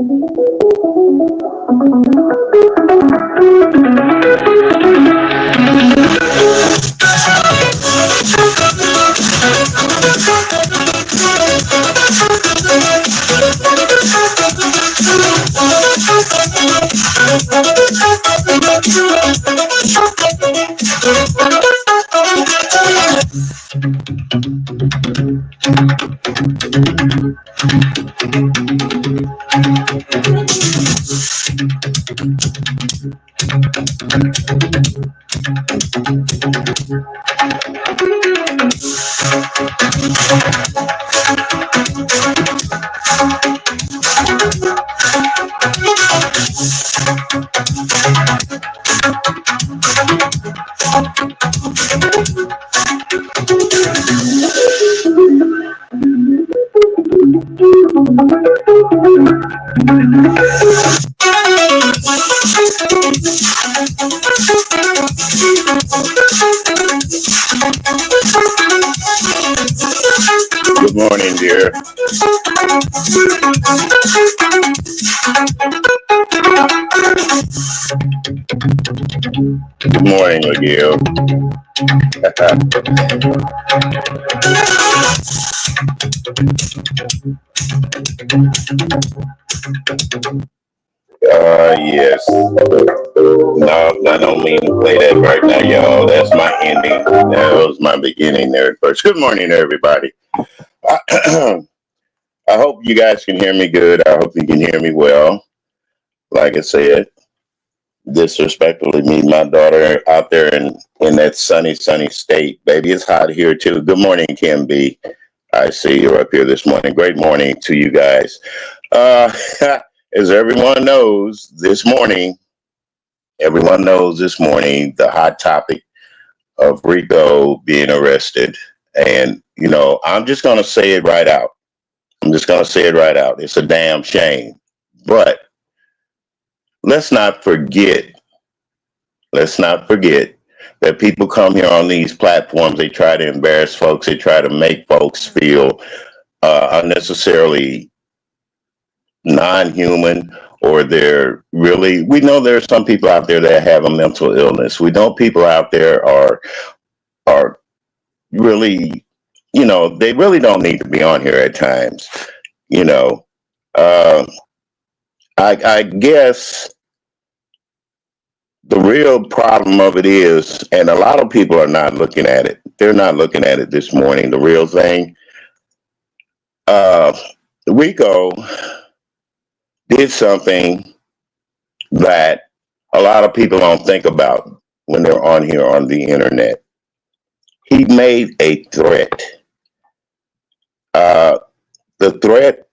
Good morning, dear. Good morning, Miguel. Yes. No, I don't mean to play that right now, y'all. That's my ending. That was my beginning there first. Good morning, everybody. I hope you guys can hear me good. I hope you can hear me well. Like I said, disrespectfully, me, my daughter out there in that sunny state. Baby, it's hot here too. Good morning, Kim B. I see you're up here this morning. Great morning to you guys. Uh, as everyone knows this morning, the hot topic of Rico being arrested. And, I'm just going to say it right out. I'm just going to say it right out. It's a damn shame. But let's not forget, let's not forget that people come here on these platforms. They try to embarrass folks. They try to make folks feel unnecessarily non-human, or we know there are some people out there that have a mental illness. We know people out there are really, they really don't need to be on here at times. You know, uh, I guess the real problem of it is, and a lot of people are not looking at it. They're not looking at it this morning. The real thing, uh, Rico did something that a lot of people don't think about when they're on here on the internet. He made a threat. Uh, the threat,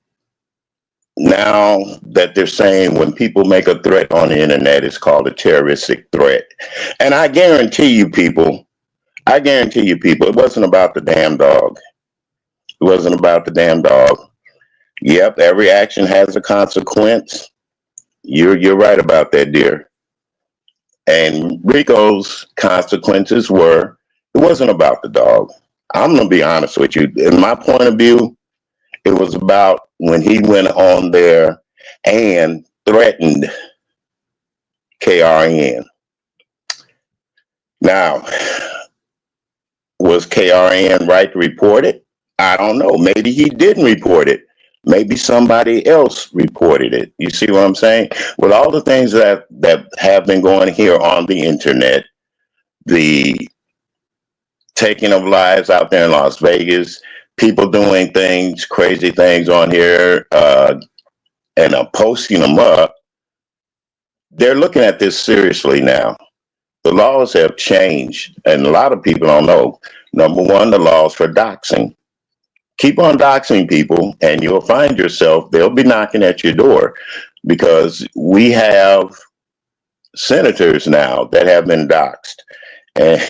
now that they're saying when people make a threat on the internet, is called a terroristic threat. And I guarantee you people, it wasn't about the damn dog. It wasn't about the damn dog. Yep, every action has a consequence. You're right about that, dear. And Rico's consequences were, it wasn't about the dog. I'm gonna be honest with you. In my point of view, it was about when he went on there and threatened KRN. Now, was KRN right to report it? I don't know. Maybe he didn't report it. Maybe somebody else reported it. You see what I'm saying? With all the things that have been going here on the internet, the taking of lives out there in Las Vegas, people doing things, crazy things on here, and posting them up, they're looking at this seriously now. The laws have changed, and a lot of people don't know. Number one, the laws for doxing. Keep on doxing people, and you'll find yourself, they'll be knocking at your door, because we have senators now that have been doxed. And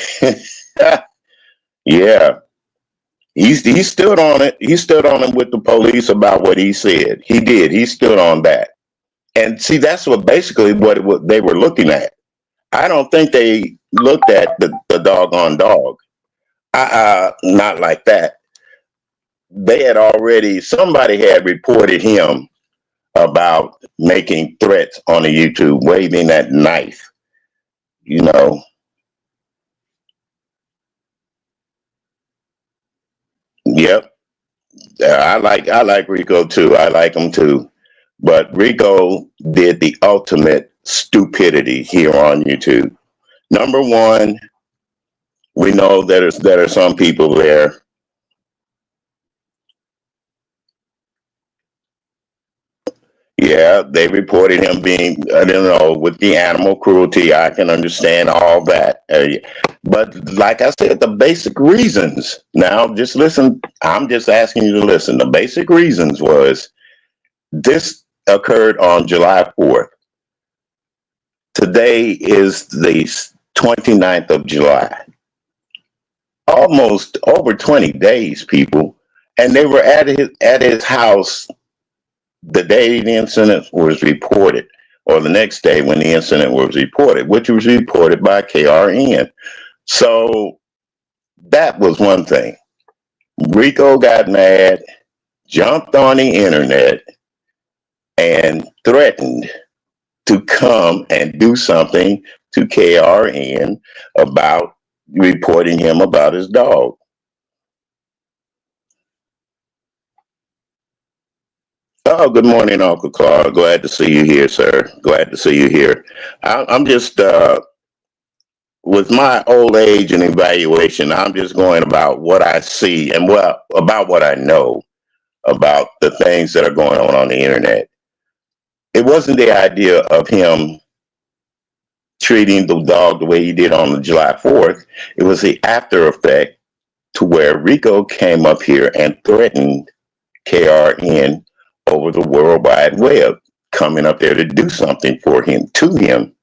yeah, he stood on it. He stood on it with the police about what he said. He did. He stood on that. And see, that's what they were looking at. I don't think they looked at the doggone dog. Not like that. Somebody had reported him about making threats on the YouTube, waving that knife, you know. Yep. I like Rico too. I like him too. But Rico did the ultimate stupidity here on YouTube. Number one, we know there are some people there. Yeah, they reported him being, I don't know, with the animal cruelty. I can understand all that. But like I said, the basic reasons. Now, just listen. I'm just asking you to listen. The basic reasons was this occurred on July 4th. Today is the 29th of July. Almost over 20 days, people. And they were at his house the day the incident was reported, or the next day when the incident was reported, which was reported by KRN. So that was one thing. Rico got mad, jumped on the internet, and threatened to come and do something to KRN about reporting him about his dog. Oh, good morning, Uncle Clark. Glad to see you here, sir. Glad to see you here. I'm just, with my old age and evaluation, I'm just going about what I see and about what I know about the things that are going on the internet. It wasn't the idea of him treating the dog the way he did on July 4th. It was the after effect to where Rico came up here and threatened KRN over the World Wide Web, coming up there to do something for him, to him.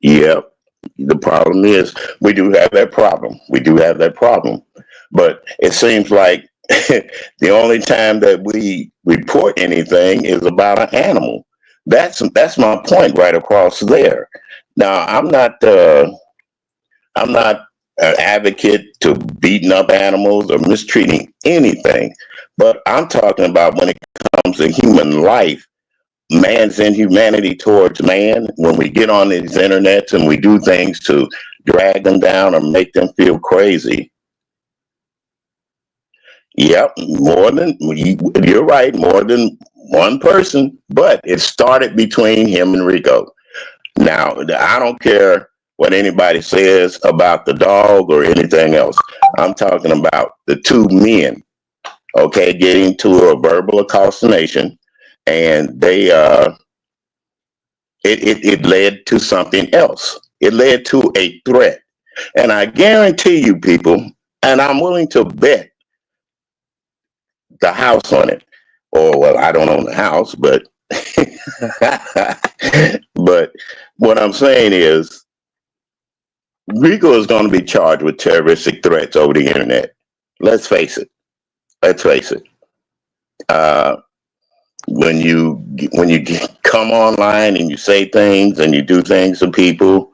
Yep. The problem is we do have that problem. We do have that problem. But it seems like the only time that we report anything is about an animal. That's my point right across there. Now I'm not an advocate to beating up animals or mistreating anything, but I'm talking about when it comes to human life, man's inhumanity towards man. When we get on these internets and we do things to drag them down or make them feel crazy. Yep, you're right, more than one person, but it started between him and Rico. Now, I don't care what anybody says about the dog or anything else. I'm talking about the two men, okay, getting to a verbal accostation, and it led to something else. It led to a threat. And I guarantee you, people, and I'm willing to bet the house on it. Or, well, I don't own the house, but but what I'm saying is Rico is going to be charged with terroristic threats over the internet. Let's face it. Let's face it. Uh, when you come online and you say things and you do things to people.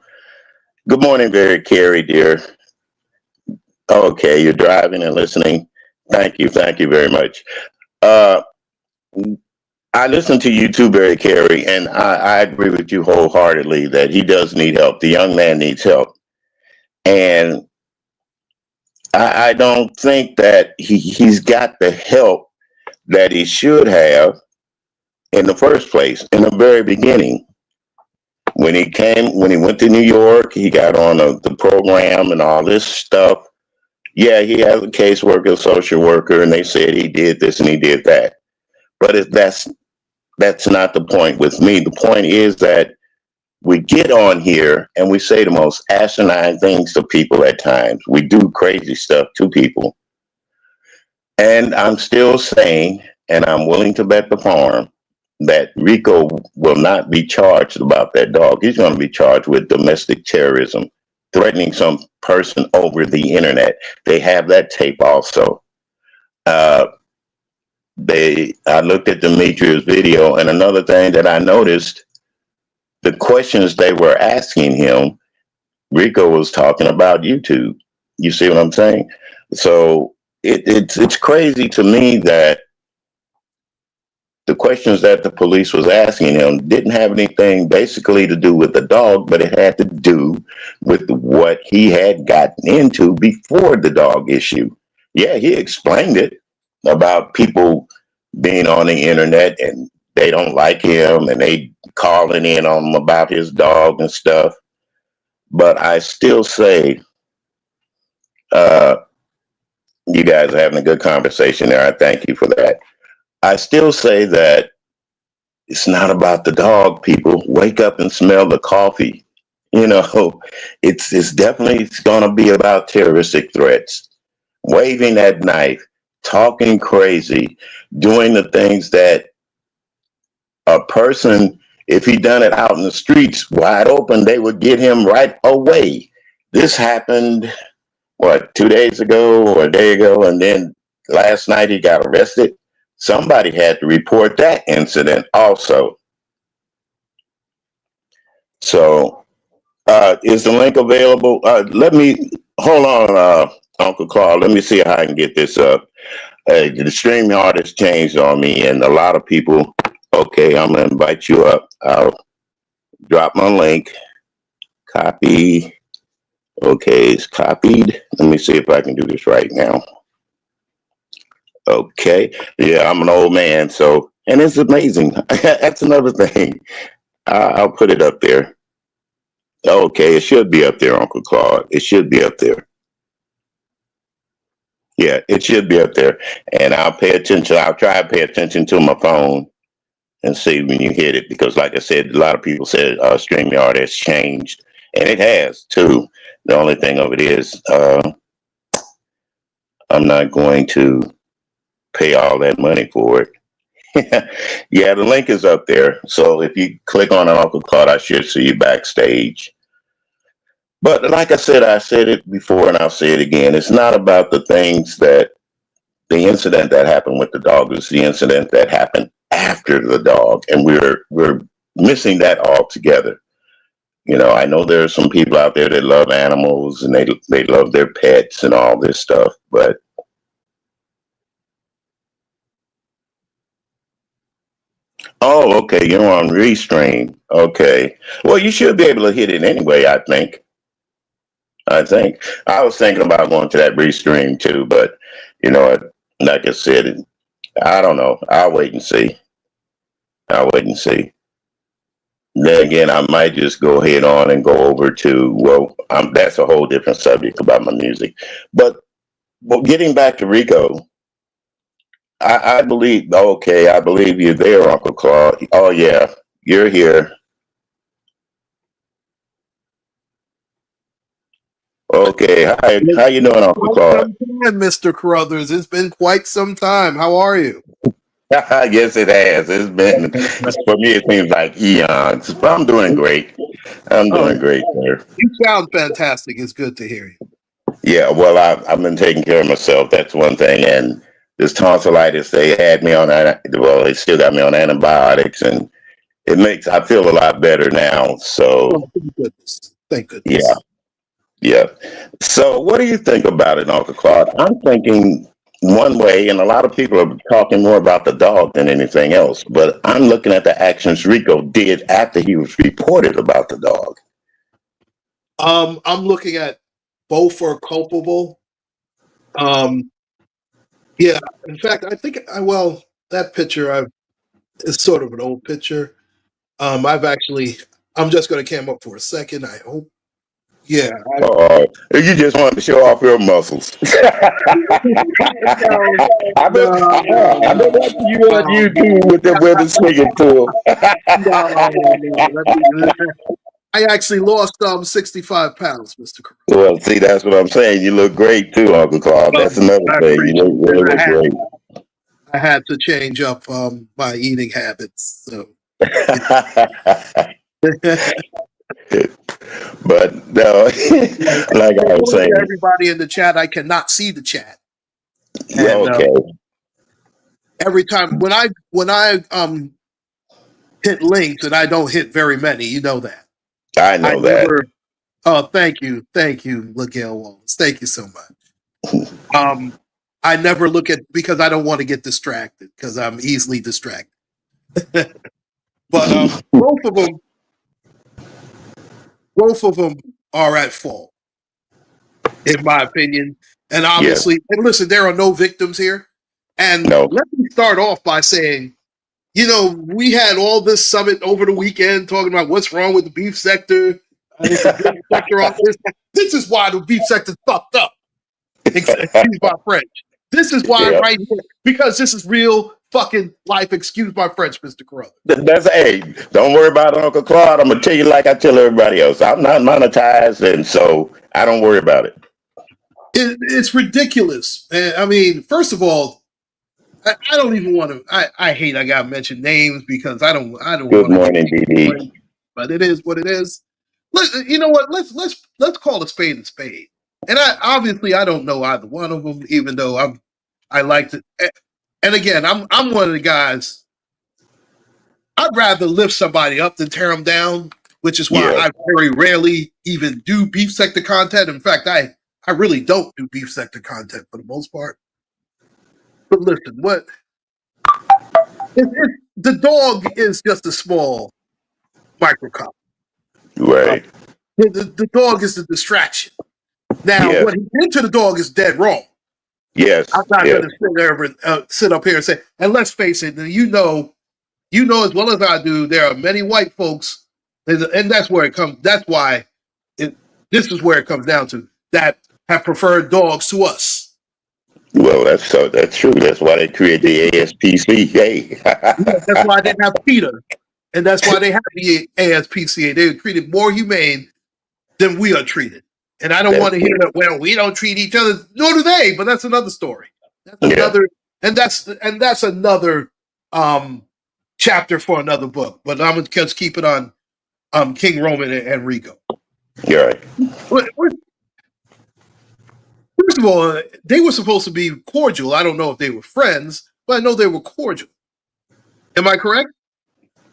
Good morning, very Carrie, dear. Okay, you're driving and listening. Thank you very much. Uh, I listen to you too, Barry Carey, and I agree with you wholeheartedly that he does need help. The young man needs help. And I don't think that he's got the help that he should have in the first place, in the very beginning. When he went to New York, he got on the program and all this stuff. Yeah, he has a caseworker, social worker, and they said he did this and he did that. But that's not the point with me. The point is that we get on here and we say the most asinine things to people at times. We do crazy stuff to people. And I'm still saying, and I'm willing to bet the farm, that Rico will not be charged about that dog. He's going to be charged with domestic terrorism, threatening some person over the internet. They have that tape also. Uh, I looked at Demetria's video, and another thing that I noticed, the questions they were asking him, Rico was talking about YouTube. You see what I'm saying? So it's crazy to me that the questions that the police was asking him didn't have anything basically to do with the dog, but it had to do with what he had gotten into before the dog issue. Yeah, he explained it about people being on the internet and they don't like him and they calling in on him about his dog and stuff. But I still say, uh, you guys are having a good conversation there. I thank you for that. I still say that it's not about the dog, people. Wake up and smell the coffee. You know, it's definitely it's gonna be about terroristic threats. Waving that knife, talking crazy, doing the things that a person, if he done it out in the streets wide open, they would get him right away. This happened what 2 days ago or a day ago, and then last night he got arrested. Somebody had to report that incident also. So, is the link available? Let me hold on, Uncle Carl. Let me see how I can get this up. The stream artist changed on me, and a lot of people. Okay, I'm gonna invite you up. I'll drop my link. Copy. Okay, it's copied. Let me see if I can do this right now. Okay. Yeah, I'm an old man, so and it's amazing. That's another thing. I'll put it up there. Okay, it should be up there, Uncle Claude. It should be up there. Yeah, it should be up there. And I'll pay attention. I'll try to pay attention to my phone and see when you hit it because, like I said, a lot of people said StreamYard has changed, and it has too. The only thing of it is, I'm not going to pay all that money for it. Yeah, the link is up there. So if you click on an Uncle Claude, I should see you backstage. But like I said it before and I'll say it again. It's not about the things that the incident that happened with the dog is the incident that happened after the dog. And we're missing that altogether. You know, I know there are some people out there that love animals and they love their pets and all this stuff, but oh, okay, you're on Restream. Okay. Well, you should be able to hit it anyway, I think. I was thinking about going to that Restream too, but you know, like I said, I don't know. I'll wait and see. I'll wait and see. Then again, I might just go ahead on and go over to well, that's a whole different subject about my music. But getting back to Rico, I believe. Okay, I believe you're there, Uncle Claude. Oh yeah, you're here. Okay, hi. How you doing, Uncle Quite Claude? some time, Mr. Carruthers. It's been quite some time. How are you? Yes, it has. It's been for me. It seems like eons. But I'm doing great. I'm Oh, doing great, sir. you sound fantastic. It's good to hear you. Yeah, well, I've been taking care of myself. That's one thing. And this tonsillitis, they had me on. Well, they still got me on antibiotics, and I feel a lot better now. So Oh, thank goodness. Thank yeah, goodness. yeah. So what do you think about it, Uncle Claude? I'm thinking one way, and a lot of people are talking more about the dog than anything else. But I'm looking at the actions Rico did after he was reported about the dog. I'm looking at both are culpable. Um, yeah. In fact, I think well, that picture is sort of an old picture. I've actually I'm just gonna cam up for a second, I hope. Yeah, You just wanted to show off your muscles. no, I bet, no, no, I bet no, that's you on no, YouTube with the women singing to no. I actually lost 65 pounds, Mr. Carruthers. Well, see, that's what I'm saying. You look great too, Uncle Claude. That's another I thing. You appreciate really it. look great. I had to change up my eating habits. So, yeah. But no, like I was saying, Everybody in the chat, I cannot see the chat, yeah, and okay. every time when I hit links, and I don't hit very many. You know that. I know that. Oh, thank you, Miguel Wallace. Thank you so much. I never look at because I don't want to get distracted because I'm easily distracted. But both of them are at fault, in my opinion. And obviously, and listen, there are no victims here. And let me start off by saying, we had all this summit over the weekend talking about what's wrong with the beef sector. It's a beef sector off this. This is why the beef sector's fucked up. Excuse my French. This is why right here, because this is real fucking life. Excuse my French, Mr. Carruthers. Hey, don't worry about Uncle Claude. I'm gonna tell you like I tell everybody else. I'm not monetized, and so I don't worry about it. It's ridiculous. I mean, first of all, I don't even want to. I hate I gotta mention names because I don't. Good morning, DD. But it is what it is. You know what? Let's call a spade a spade. And I don't know either one of them, even though I like to. And again, I'm one of the guys. I'd rather lift somebody up than tear them down, which is why I very rarely even do beef sector content. In fact, I really don't do beef sector content for the most part. But listen, the dog is just a small microcosm. Right. The dog is the distraction. Now, what he did to the dog is dead wrong. Yes. I'm not going to sit up here and say, and let's face it, you know as well as I do, there are many white folks, and that's where it comes. That's why this is where it comes down to, that have preferred dogs to us. Well, that's true. That's why they created the ASPCA. That's why they have PETA, and that's why they have the ASPCA. They're treated more humane than we are treated. And I don't want to hear that, well, we don't treat each other, nor do they, but that's another story. That's another, and that's another chapter for another book. But I'm going to just keep it on King Roman and Rico. You're right. First of all, they were supposed to be cordial. I don't know if they were friends, but I know they were cordial. Am I correct?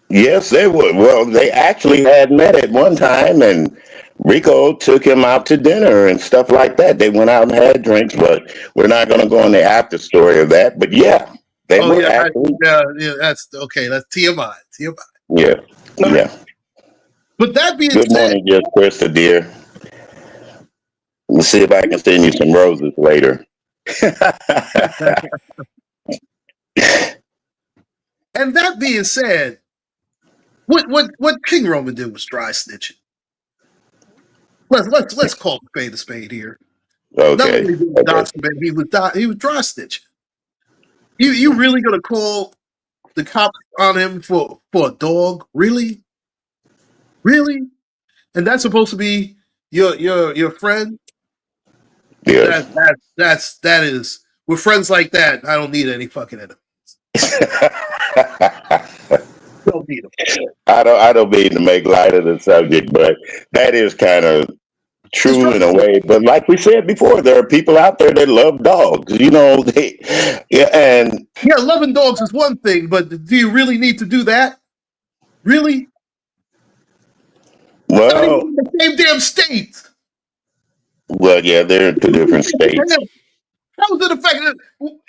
Yes, they were. Well, they actually had met at one time, and Rico took him out to dinner and stuff like that. They went out and had drinks, but we're not going to go on the after story of that. But they were actually. That's okay. That's TMI. Yeah. But that being said, good morning, just Krista, dear. Let's see if I can send you some roses later. And that being said, what King Roman did was dry snitching. Let's call a spade here. Okay. He was dry snitching. You really gonna call the cops on him for a dog? Really? And that's supposed to be your friend? Yeah. That is with friends like that. I don't need any fucking enemies. Don't need them. I don't mean to make light of the subject, but that is kind of true in a way. But like we said before, there are people out there that love dogs. Loving dogs is one thing, but do you really need to do that? Really? Well, in the same damn state. Well, yeah, they're in two different states. How is it affecting?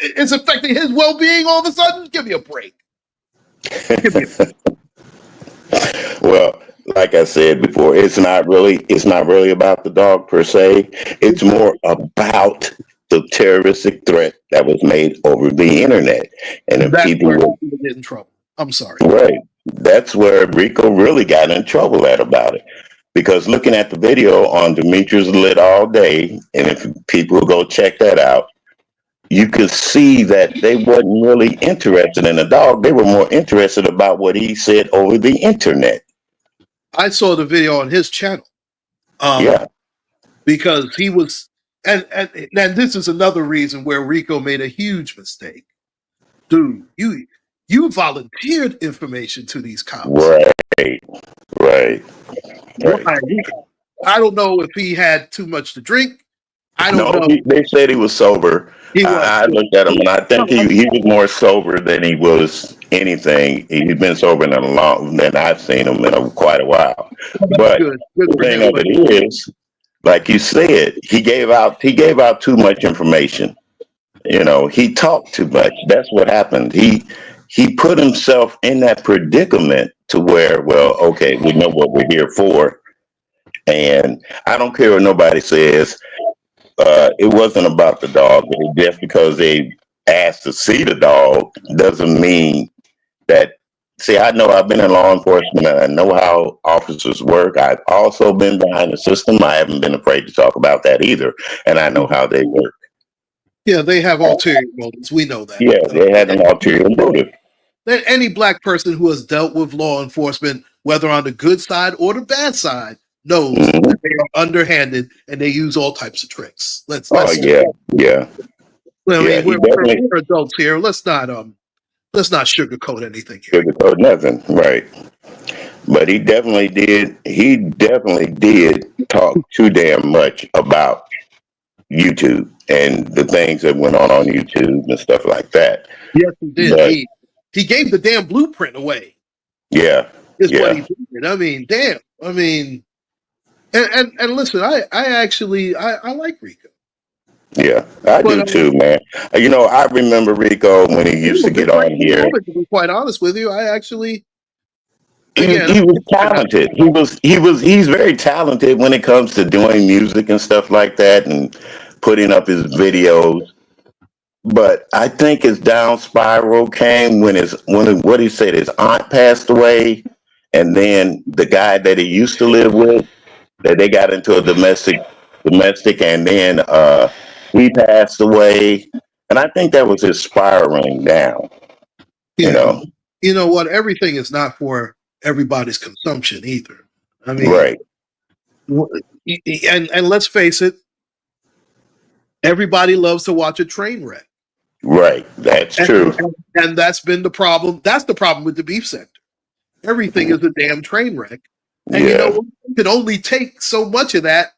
It's affecting his well-being all of a sudden? Give me a break. Well, like I said before, it's not really about the dog per se. It's more about the terroristic threat that was made over the internet, and if people get in trouble. I'm sorry. Right, that's where Rico really got in trouble about it. Because looking at the video on Demetrius Lit All Day, and if people go check that out, you could see that they wasn't really interested in the dog. They were more interested about what he said over the internet. I saw the video on his channel. Because he was, and this is another reason where Rico made a huge mistake. Dude, you volunteered information to these cops. Right. I don't know if he had too much to drink. I don't No, know. they said he was sober. He was. I looked at him, and I think he was more sober than he was anything. He's been sober than I've seen him in quite a while. But Good. Good the for thing him. of But it is, like you said, he gave out too much information. You know, he talked too much. That's what happened. He put himself in that predicament to where, well, okay, we know what we're here for, and I don't care what nobody says. It wasn't about the dog. Just because they asked to see the dog doesn't mean that. See, I know I've been in law enforcement and I know how officers work. I've also been behind the system. I haven't been afraid to talk about that either. And I know how they work. yeah, they have ulterior motives. We know that. Yeah, they had an ulterior motive. Any black person who has dealt with law enforcement, whether on the good side or the bad side, knows Mhm. that they are underhanded and they use all types of tricks. Oh, yeah. I mean, Yeah, he we're definitely adults here. Let's not sugarcoat anything here. sugarcoat nothing. Right. But he definitely did. He definitely did talk too damn much about YouTube and the things that went on YouTube and stuff like that. Yes, he did. But He gave the damn blueprint away. yeah, Is what yeah, he did. I mean, damn. I mean, and listen, I actually I like Rico. yeah, I But do too, man. You know, I remember Rico when he used to get on here. to be quite honest with you, I actually He again was talented. He's very talented when it comes to doing music and stuff like that and putting up his videos. But I think his down spiral came when what he said his aunt passed away, and then the guy that he used to live with, that they got into a domestic, and then he passed away, and I think that was his spiraling down. You yeah. know, You know what? Everything is not for everybody's consumption either. I mean, right, and let's face it, everybody loves to watch a train wreck. right. That's true. And that's been the problem. That's the problem with the beef sector. Everything is a damn train wreck. And you know Yeah, what? You can only take so much of that.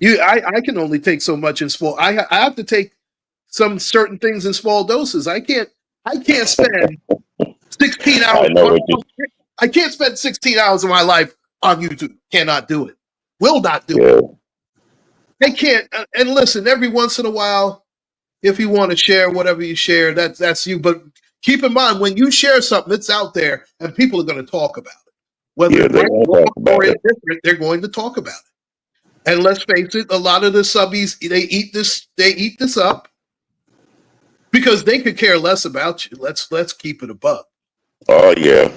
I can only take so much in small. I have to take some certain things in small doses. I can't spend 16 I hours. know what you. I can't spend 16 hours of my life on YouTube. Cannot do it. Will not do Yeah, it. I can't. And listen, every once in a while, if you want to share whatever you share, that's you. But keep in mind, when you share something, it's out there, and people are going to talk about it. Whether yeah, it's they right won't or talk about it. indifferent, they're going to talk about it. And let's face it, a lot of the subbies they eat this up because they could care less about you. Let's keep it above. Oh yeah,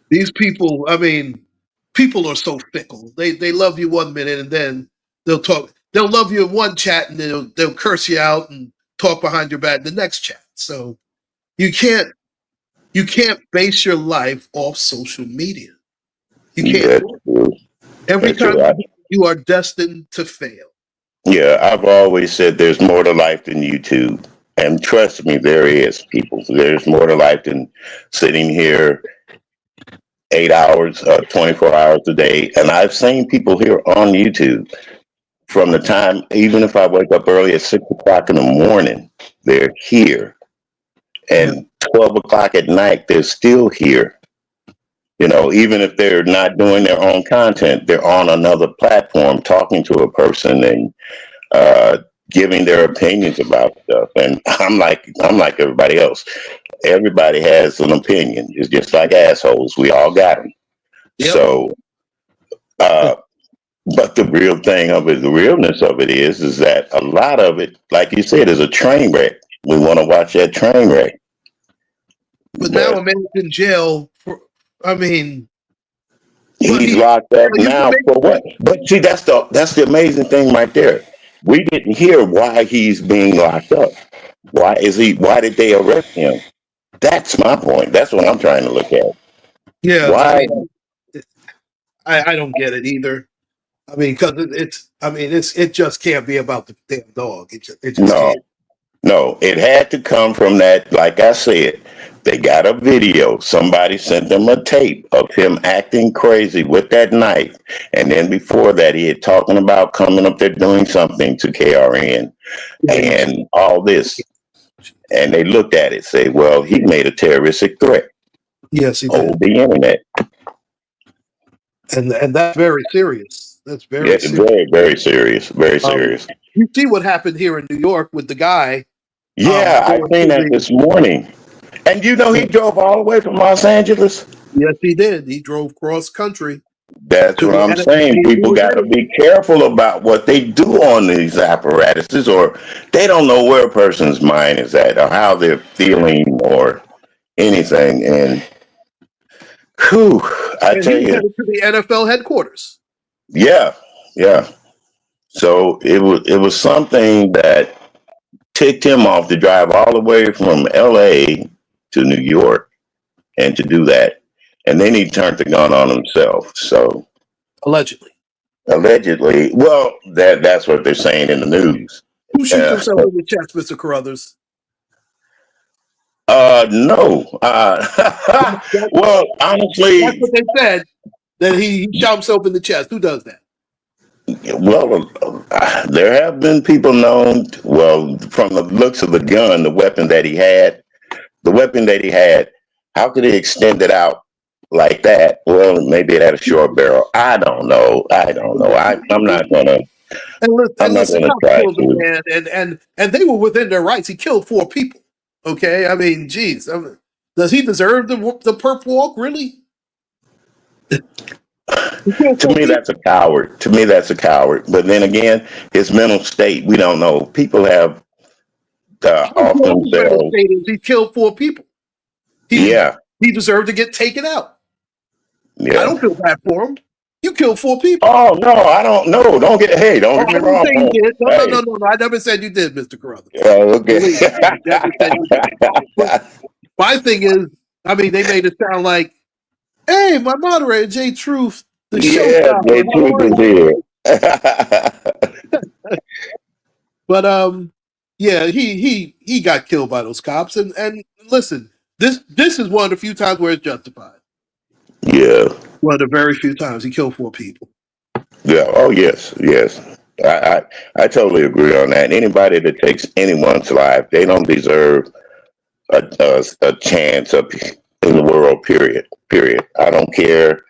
These people, I mean, people are so fickle. They love you 1 minute and then they'll talk. They'll love you in one chat and they'll curse you out and talk behind your back in the next chat. So you can't base your life off social media. You can't. that's true. Every That's true. time you are destined to fail. Yeah, I've always said there's more to life than YouTube. And trust me, there is, people. There's more to life than sitting here 8 hours, 24 hours a day. And I've seen people here on YouTube from the time, even if I wake up early at 6 o'clock in the morning, they're here. And 12 o'clock at night, they're still here. You know, even if they're not doing their own content, they're on another platform talking to a person and giving their opinions about stuff. And I'm like everybody else. Everybody has an opinion. It's just like assholes. We all got them. Yep. So, but the real thing of it, the realness of it is that a lot of it, like you said, is a train wreck. We want to watch that train wreck. But now a man's in jail for. I mean, he's locked up now for what? But see, that's the amazing thing right there. We didn't hear why he's being locked up. Why did they arrest him? That's my point. That's what I'm trying to look at. Yeah. Why? I don't get it either. I mean, because it just can't be about the damn dog. It just No, can't. no, it had to come from that. Like I said, They got a video. Somebody sent them a tape of him acting crazy with that knife. And then before that, he had talking about coming up there doing something to KRN and all this. And they looked at it, say, well, he made a terroristic threat Yes, he over did. the internet. And that's very serious. That's very Yeah, serious. very, very serious. Very serious. You see what happened here in New York with the guy. Yeah, I seen that this morning. And you know, he drove all the way from Los Angeles. Yes, he did. He drove cross country. That's what I'm saying. People got to be careful about what they do on these apparatuses, or they don't know where a person's mind is at, or how they're feeling, or anything. And whew, I And tell he you, headed to the NFL headquarters. yeah, yeah. So it was something that ticked him off to drive all the way from LA to New York and to do that. And then he turned the gun on himself. So Allegedly. well, that's what they're saying in the news. Who shoots himself in the chest, Mr. Carruthers? No. Well, honestly, that's what they said. That he shot himself in the chest. Who does that? well, there have been people known. Well, from the looks of the gun, the weapon that he had, how could he extend it out like that? Well, maybe it had a short barrel. I don't know. I'm not gonna. I'm not gonna try to. And they were within their rights. He killed 4 people. Okay, I mean, geez, does he deserve the perp walk? Really? To me, that's a coward. But then again, his mental state, we don't know. People have off themselves. He killed 4 people. He deserved to get taken out. Yeah. I don't feel bad for him. You killed 4 people. Oh no, I don't know. Don't get me wrong. No. I never said you did, Mr. Carruthers. Okay. My thing is, I mean, they made it sound like, hey, my moderator, Jay Truth, the show. Jay Truth is here. But yeah, he got killed by those cops. And listen, this is one of the few times where it's justified. Yeah. One of the very few times he killed 4 people. Yeah. Oh yes. I totally agree on that. Anybody that takes anyone's life, they don't deserve a chance up in the world. Period. I don't care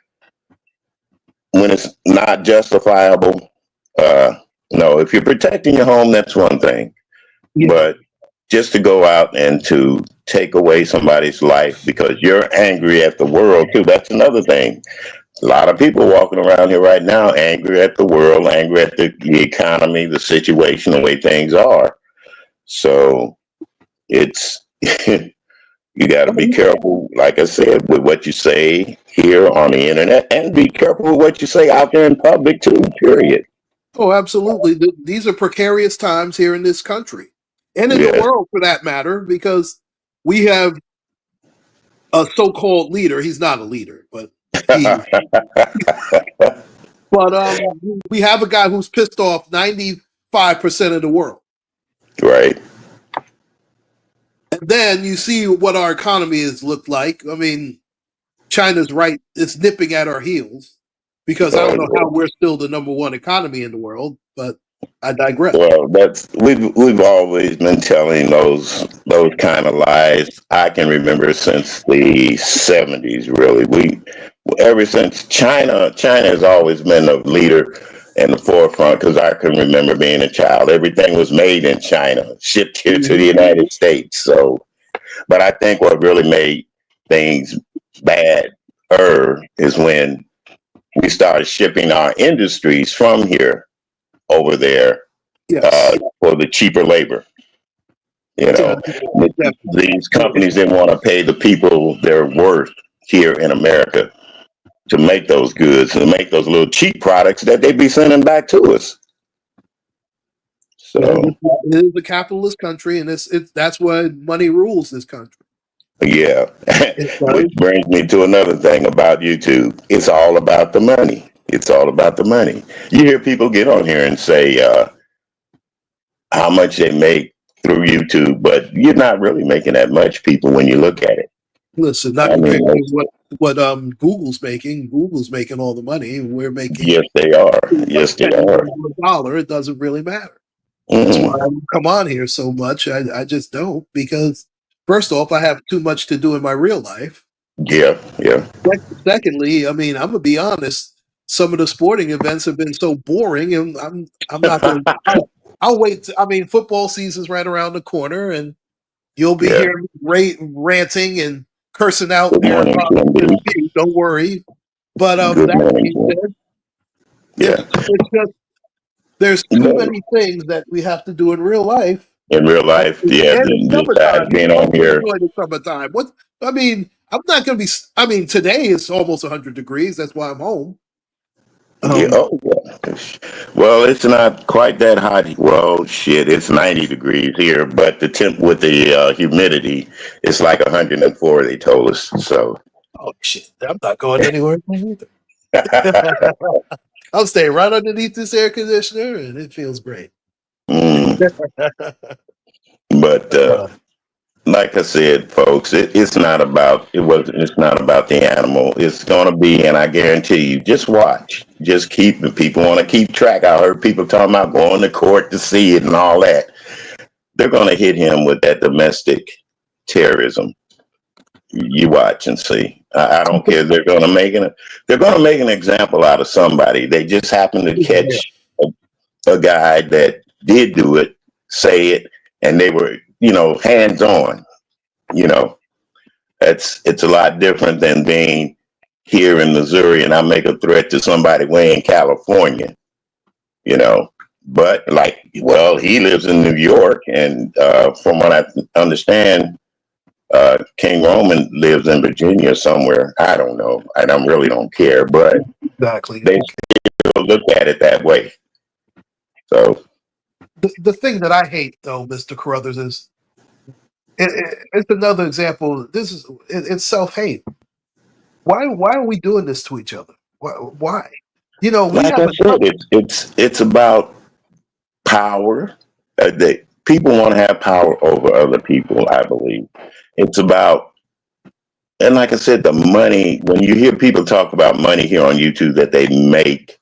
when it's not justifiable. No, if you're protecting your home, that's one thing. Yeah. But just to go out and to take away somebody's life because you're angry at the world too, that's another thing. A lot of people walking around here right now angry at the world, angry at the economy, the situation, the way things are. So it's you got to be careful, like I said, with what you say here on the internet, and be careful with what you say out there in public too, period. Oh, absolutely. These are precarious times here in this country and in the world for that matter, because we have a so-called leader. He's not a leader, but we have a guy who's pissed off 95% of the world. Right. And then you see what our economy has looked like. I mean, China's right. It's nipping at our heels because I don't know how we're still the number 1 economy in the world, but I digress. Well, we've always been telling those kind of lies. I can remember since the 70s, really. Ever since China has always been the leader in the forefront, because I can remember being a child. Everything was made in China, shipped here to the United States. So, but I think what really made things bad is when we started shipping our industries from here over there for the cheaper labor. You know, these companies didn't want to pay the people their worth here in America to make those goods and make those little cheap products that they'd be sending back to us. So it is a capitalist country, and that's why money rules this country. Yeah, which brings me to another thing about YouTube. It's all about the money. You hear people get on here and say how much they make through YouTube, but you're not really making that much, people, when you look at it. Listen, not I mean, compared to what Google's making. Google's making all the money, and we're making yes, they are. Yes, they pennies are. on the dollar. It doesn't really matter. That's why I Mm, don't come on here so much. I just don't, because first off, I have too much to do in my real life. yeah, yeah. Secondly, I mean, I'm gonna be honest. Some of the sporting events have been so boring, and I'm not gonna. I'll wait. I mean, football season's right around the corner, and you'll be Yeah. hearing ranting and cursing out Good Aaron morning, Rodgers. Kimberly. Don't worry. But Good that morning, being Kim. said, Yeah. it's just there's too No, many things that we have to do in real life. in real life, And yeah, it's besides summertime. You're being supposed on to here, enjoy the summertime. What I mean, I'm not going to be. I mean, today it's almost 100 degrees. That's why I'm home. yeah, Um, oh, yeah. Well, it's not quite that hot. Well, shit, it's 90 degrees here, but the temp with the humidity, it's like 104, they told us. So, oh shit! I'm not going anywhere either. I'm staying right underneath this air conditioner, and it feels great. mm, but like I said, folks, it's not about it was it's not about the animal. It's gonna be, and I guarantee you, just watch, just keep. If people want to keep track, I heard people talking about going to court to see it and all that. They're gonna hit him with that domestic terrorism. You watch and see. I don't care. They're gonna make an example out of somebody. They just happen to Yeah. catch a guy that did do it, say it, and they were, hands on. You know, it's a lot different than being here in Missouri and I make a threat to somebody way in California, you know. But like, well, he lives in New York, and from what I understand, King Roman lives in Virginia somewhere. I don't know, and I really don't care. But Exactly. they still look at it that way. So The thing that I hate, though, Mr. Carruthers, is it's another example. It's self hate. Why are we doing this to each other? Why? You know, we like have I enough. said, it's about power. That people want to have power over other people. I believe it's about, and like I said, the money. When you hear people talk about money here on YouTube that they make,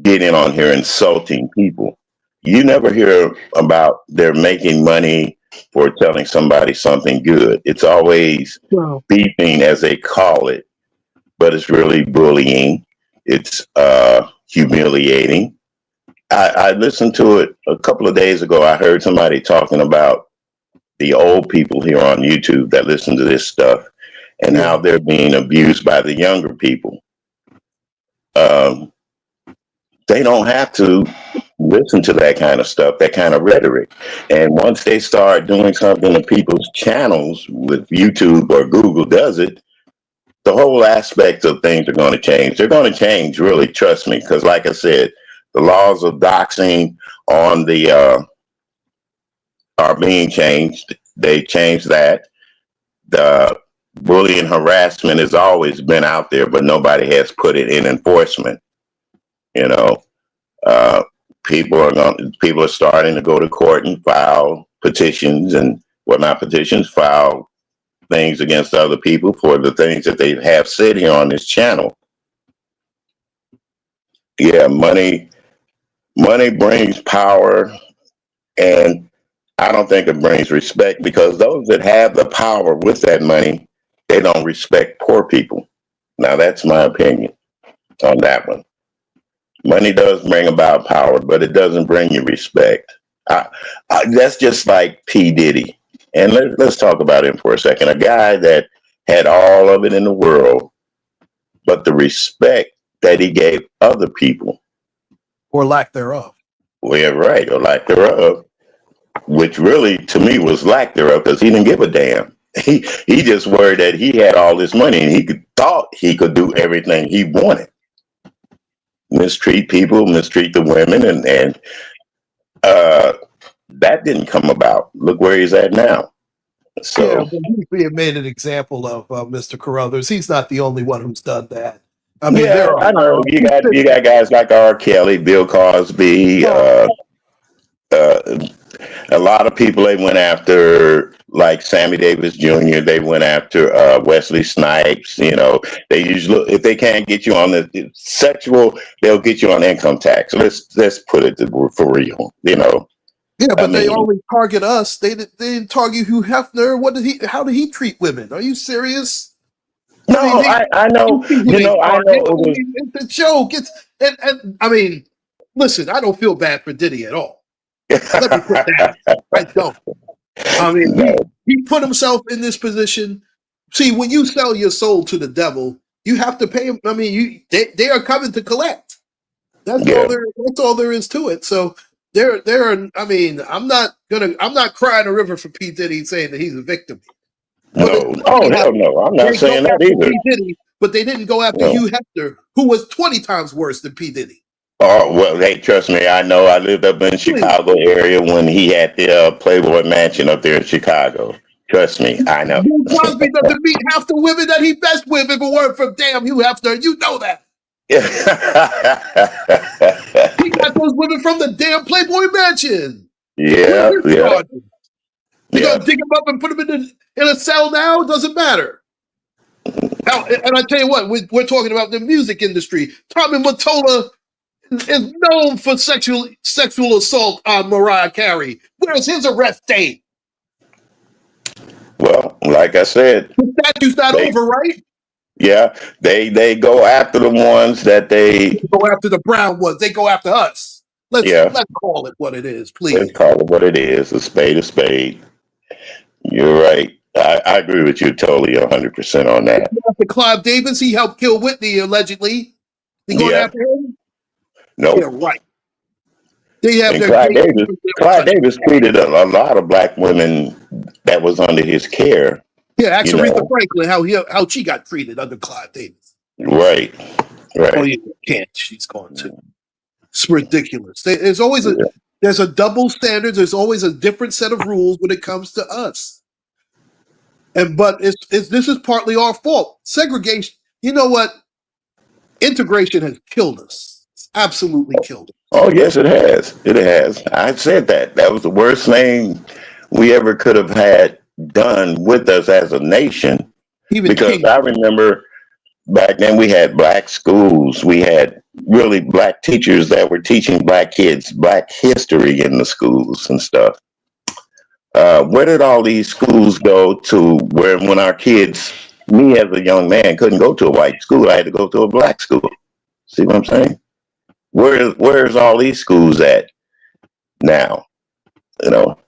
getting on here insulting people, you never hear about they're making money for telling somebody something good. It's always Well, beefing, as they call it, but it's really bullying. It's humiliating. I listened to it a couple of days ago. I heard somebody talking about the old people here on YouTube that listen to this stuff and yeah. how they're being abused by the younger people. Um, they don't have to listen to that kind of stuff, that kind of rhetoric. And once they start doing something to people's channels with YouTube or Google does it, the whole aspect of things are going to change. They're going to change, really, trust me, because like I said, the laws of doxing on the are being changed. They changed that. The bullying harassment has always been out there, but nobody has put it in enforcement. You know, uh, people are starting to go to court and file petitions and not petitions, file things against other people for the things that they have said here on this channel. Yeah, money brings power, and I don't think it brings respect, because those that have the power with that money, they don't respect poor people. Now, that's my opinion on that one. Money does bring about power, but it doesn't bring you respect. That's just like P. Diddy. And let's talk about him for a second. A guy that had all of it in the world, but the respect that he gave other people, Or lack thereof. well, right, or lack thereof, which really to me was lack thereof, because he didn't give a damn. He just worried that he had all this money and thought he could do everything he wanted, mistreat people, mistreat the women, and uh, that didn't come about. Look where he's at now. Yeah, So but he's being made an example of, Mr. Carruthers. He's not the only one who's done that. I mean, yeah, there are. I know you got guys like R. Kelly, Bill Cosby, Oh, uh, A lot of people they went after, like Sammy Davis Jr. They went after Wesley Snipes. You know, they usually if they can't get you on the sexual, they'll get you on income tax. Let's put it for real. You know, Yeah, I but they mean, only target us. They didn't target Hugh Hefner. What did he? How did he treat women? Are you serious? I mean, no, I you know. see who You they know, I target. know I it was. mean, it's a joke. It's and I mean, listen, I don't feel bad for Diddy at all. Let me put that. I don't. I mean, No, he put himself in this position. See, when you sell your soul to the devil, you have to pay him. I mean, they are coming to collect. yeah, That's all there is to it. So there are. I mean, I'm not crying a river for P Diddy saying that he's a victim. But it's no. Oh funny how hell no, I'm not they go saying that after either. P Diddy, but they didn't go after No. Hugh Hefner, who was 20 times worse than P Diddy. Oh well, hey, trust me. I know. I lived up in the Please. Chicago area when he had the Playboy Mansion up there in Chicago. Trust me, I know. Bill Cosby doesn't meet half the women that he best with if it weren't for damn Hugh Hefner. You know that. He got those women from the damn Playboy Mansion. Where's Yeah, his yeah, charges? You yeah. gonna dig him up and put him in a cell now? It doesn't matter. Hell, and I tell you what, we're talking about the music industry. Tommy Mottola is known for sexual assault on Mariah Carey. Where's his arrest date? Well, like I said, The statue's not they over, right? yeah they go after the ones that they They go after the brown ones. They go after us. yeah. Let's call it what it is, Let's please. call it what it is. A spade, a spade. You're right. I agree with you totally, 100% on that. After Clive Davis, he helped kill Whitney allegedly. They going Yeah. after him? Yeah, Nope. right. They have And their case. Clyde Davis treated a lot of black women that was under his care. Yeah, ask You Aretha know, Franklin how she got treated under Clive Davis. right, Oh right. yeah, you can't. She's going to. It's ridiculous. Yeah. There's a double standard. There's always a different set of rules when it comes to us. But this is partly our fault. Segregation. You know what? Integration has killed us. It's absolutely killed us. Oh yes, it has. It has. I said that. That was the worst thing we ever could have had done with us as a nation. Even Because King. I remember back then we had black schools. We had really black teachers that were teaching black kids black history in the schools and stuff. Where did all these schools go to where when our kids, me as a young man, couldn't go to a white school, I had to go to a black school. See what I'm saying? Where's all these schools at now? You know,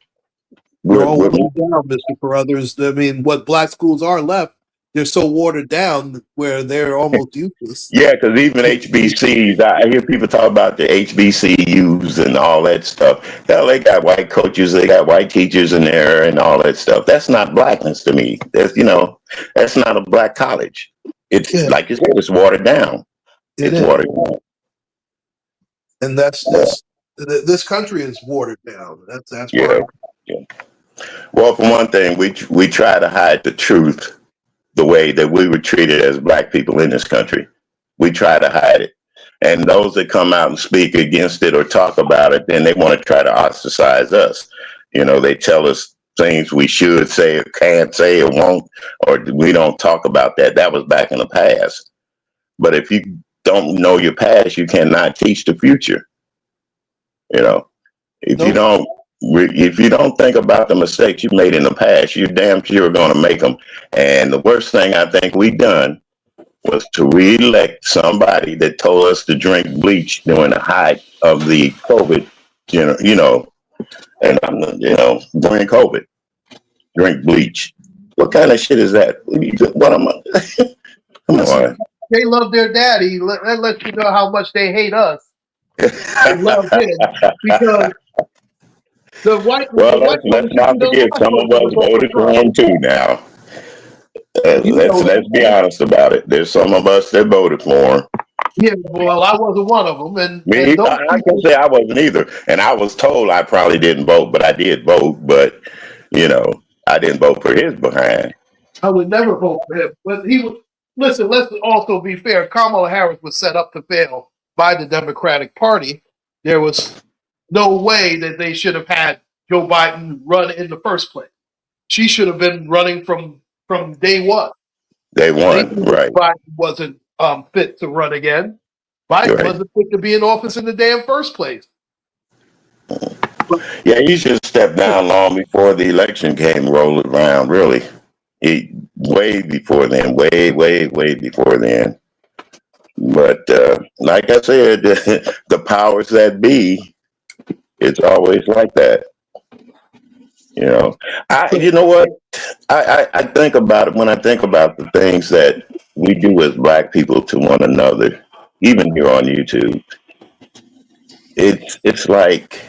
They're we're, all we're watered down, Mr. Carruthers. I mean, what black schools are left, they're so watered down where they're almost useless. yeah, because even HBCs, I hear people talk about the HBCUs and all that stuff. Hell, they got white coaches, they got white teachers in there, and all that stuff. That's not blackness to me. That's not a black college. It's Yeah, like you said, it's watered down. it It's is. watered down. And that's just this country is watered down. That's Yeah, part of yeah. Well, for one thing, we try to hide the truth the way that we were treated as black people in this country. We try to hide it. And those that come out and speak against it or talk about it, then they want to try to ostracize us. They tell us things we should say or can't say or won't, or we don't talk about that. That was back in the past. But if you don't know your past, you cannot teach the future. You know, if you Nope. don't if you don't think about the mistakes you made in the past, you're damn sure going to make them. And the worst thing I think we done was to reelect somebody that told us to drink bleach during the height of the COVID, and during COVID, drink bleach. What kind of shit is that? What am I? Come Listen, on. they love their daddy. That lets you know how much they hate us. They love him because the Well, white let's folks, not the forget black some folks of want us to vote for voted for Trump. him too. Now, You know let's be that. honest about it. There's some of us that voted for him. Yeah, well, I wasn't one of them, and Me, those I can people. say I wasn't either, and I was told I probably didn't vote, but I did vote. But I didn't vote for his behind. I would never vote for him. But he was. Listen, let's also be fair. Kamala Harris was set up to fail by the Democratic Party. There was no way that they should have had Joe Biden run in the first place. She should have been running from day one. They They won, knew right? Biden wasn't fit to run again. Biden Right. wasn't fit to be in office in the damn first place. Yeah, he should step down long before the election came rolling around. Really, way before then, way before then. But like I said, the powers that be, it's always like that. You know what? I think about it when I think about the things that we do as black people to one another, even here on YouTube. It's like,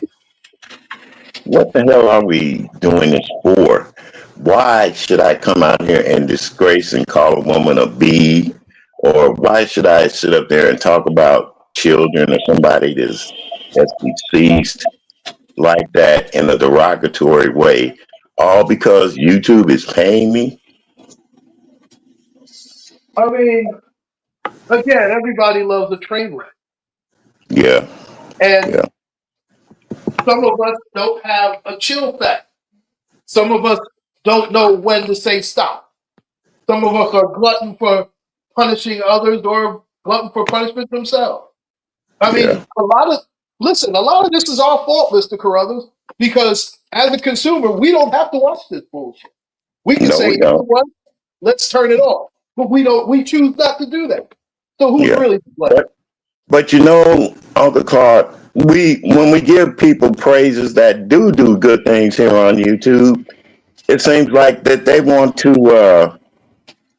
what the hell are we doing this for? Why should I come out here and disgrace and call a woman a B? Or why should I sit up there and talk about children or somebody that's deceased like that in a derogatory way? All because YouTube is paying me? I mean, again, everybody loves a train wreck. Yeah, And yeah, some of us don't have a chill factor. Some of us don't know when to say stop. Some of us are glutton for punishing others or glutton for punishment themselves. I yeah. mean, a lot of this is our fault, Mr. Carruthers, because as a consumer, we don't have to watch this bullshit. We can No, say, we you know don't. what, let's turn it off. But we choose not to do that. So who's Yeah. really to blame? But Uncle Clark, when we give people praises that do good things here on YouTube, it seems like that they want to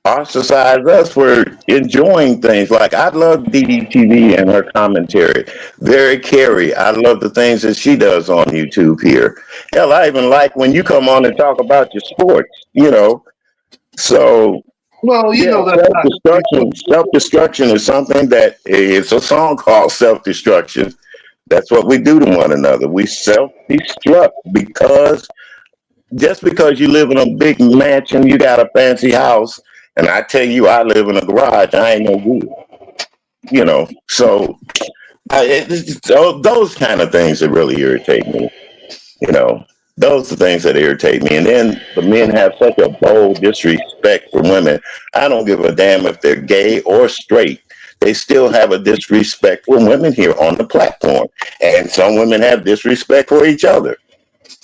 ostracize us for enjoying things. Like, I love DDTV and her commentary. Very Carey, I love the things that she does on YouTube here. Hell, I even like when you come on and talk about your sports. So Well, you yeah, know that's self not destruction. Self destruction is something that it's a song called self destruction. That's what we do to one another. We self destruct because just because you live in a big mansion, you got a fancy house, and I tell you I live in a garage, I ain't no good. So those kind of things that really irritate me. You know, those are things that irritate me. And then the men have such a bold disrespect for women. I don't give a damn if they're gay or straight. They still have a disrespect for women here on the platform. And some women have disrespect for each other.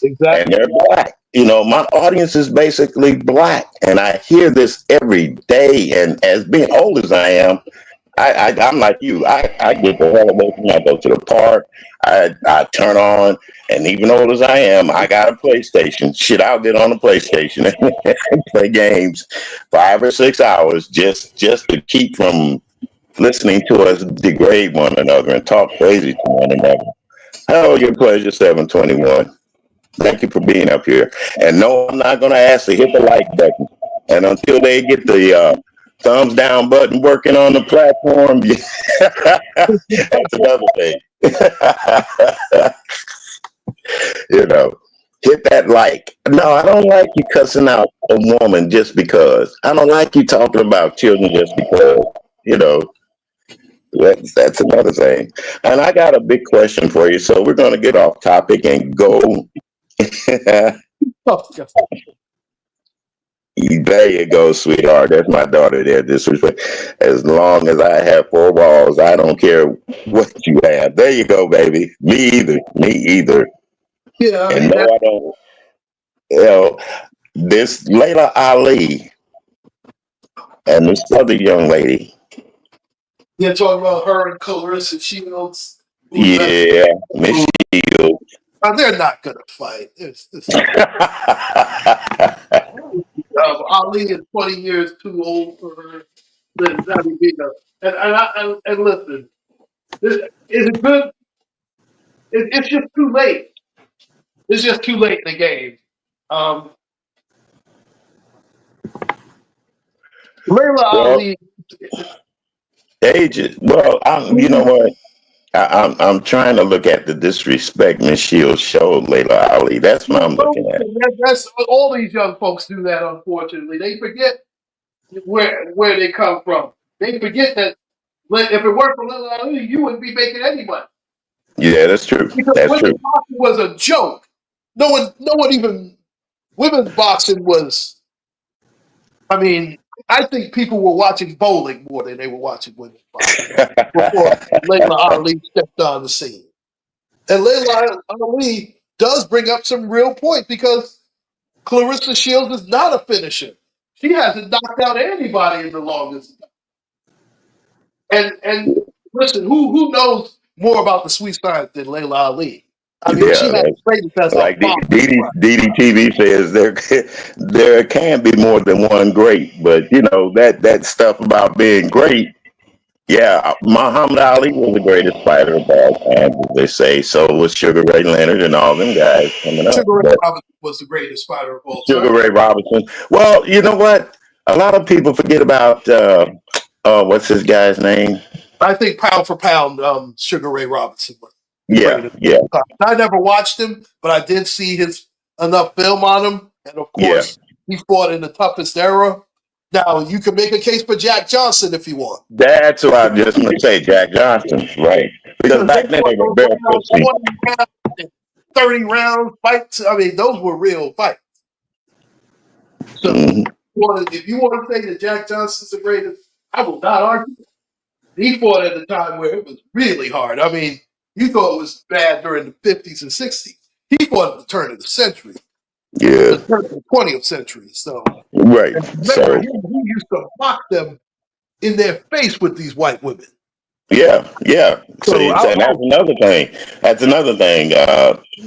And exactly. they're black. My audience is basically black. And I hear this every day. And as being old as I am, I'm like you. I get the hell away from. I go to the park. I turn on, and even old as I am, I got a PlayStation. Shit, I'll get on the PlayStation and play games 5 or 6 hours just to keep from listening to us degrade one another and talk crazy to one another. Oh, your pleasure, 721. Thank you for being up here. And no, I'm not going to ask to hit the like button. And until they get the thumbs down button working on the platform, that's another thing. you know, Hit that like. No, I don't like you cussing out a woman just because. I don't like you talking about children just because. You know, that's another thing. And I got a big question for you. So we're going to get off topic and go. Oh, God. There you go, sweetheart. That's my daughter there. Disrespect. As long as I have four walls, I don't care what you have. There you go, baby. Me either. Me either. Yeah, I And mean, no, I don't. This Layla Ali and this other young lady. you're talking about her and Clarissa Shields. Yeah, Miss Shields. They're not going to fight. Ali is 20 years too old for her. And listen, is it good? It's just too late. It's just too late in the game. Layla Well, Ali. ages. Well, you know what? I'm trying to look at the disrespect Miss Shields showed Layla Ali. That's what I'm looking at. That's all these young folks do that. Unfortunately, they forget where they come from. They forget that if it weren't for Layla Ali, you wouldn't be making any money Yeah, that's true. because That's Wendy true. Parker was a joke. no one even women's boxing was. I mean, I think people were watching bowling more than they were watching women's boxing before Layla Ali stepped on the scene. And Layla Ali does bring up some real points because Clarissa Shields is not a finisher. She hasn't knocked out anybody in the longest. And listen, who knows more about the sweet science than Layla Ali? I mean, she has greatness as a like boxer. DDTV says, there can be more than one great, but you know that stuff about being great. Yeah, Muhammad Ali was the greatest fighter of all time, as they say. So was Sugar Ray Leonard and all them guys coming up. Sugar Ray But Robinson was the greatest fighter of all Sugar time. Ray Robinson. Well, you know what? A lot of people forget about what's this guy's name? I think pound for pound, Sugar Ray Robinson was the Yeah, greatest. yeah, I never watched him, but I did see his enough film on him, and of yeah. course, he fought in the toughest era. Now you can make a case for Jack Johnson if you want. That's what I was just going to say, Jack Johnson, right? Because back then they were bare pussy. 30 round fights. I mean, those were real fights. So Mhm. if you want to say that Jack Johnson's the greatest, I will not argue. He fought at a time where it was really hard. I mean, you thought it was bad during the 50s and 60s. He fought at the turn of the century, Yeah, the turn of the 20th century. So right. remember, So he used to mock them in their face with these white women. yeah, yeah. So See, and that's another thing. That's another thing.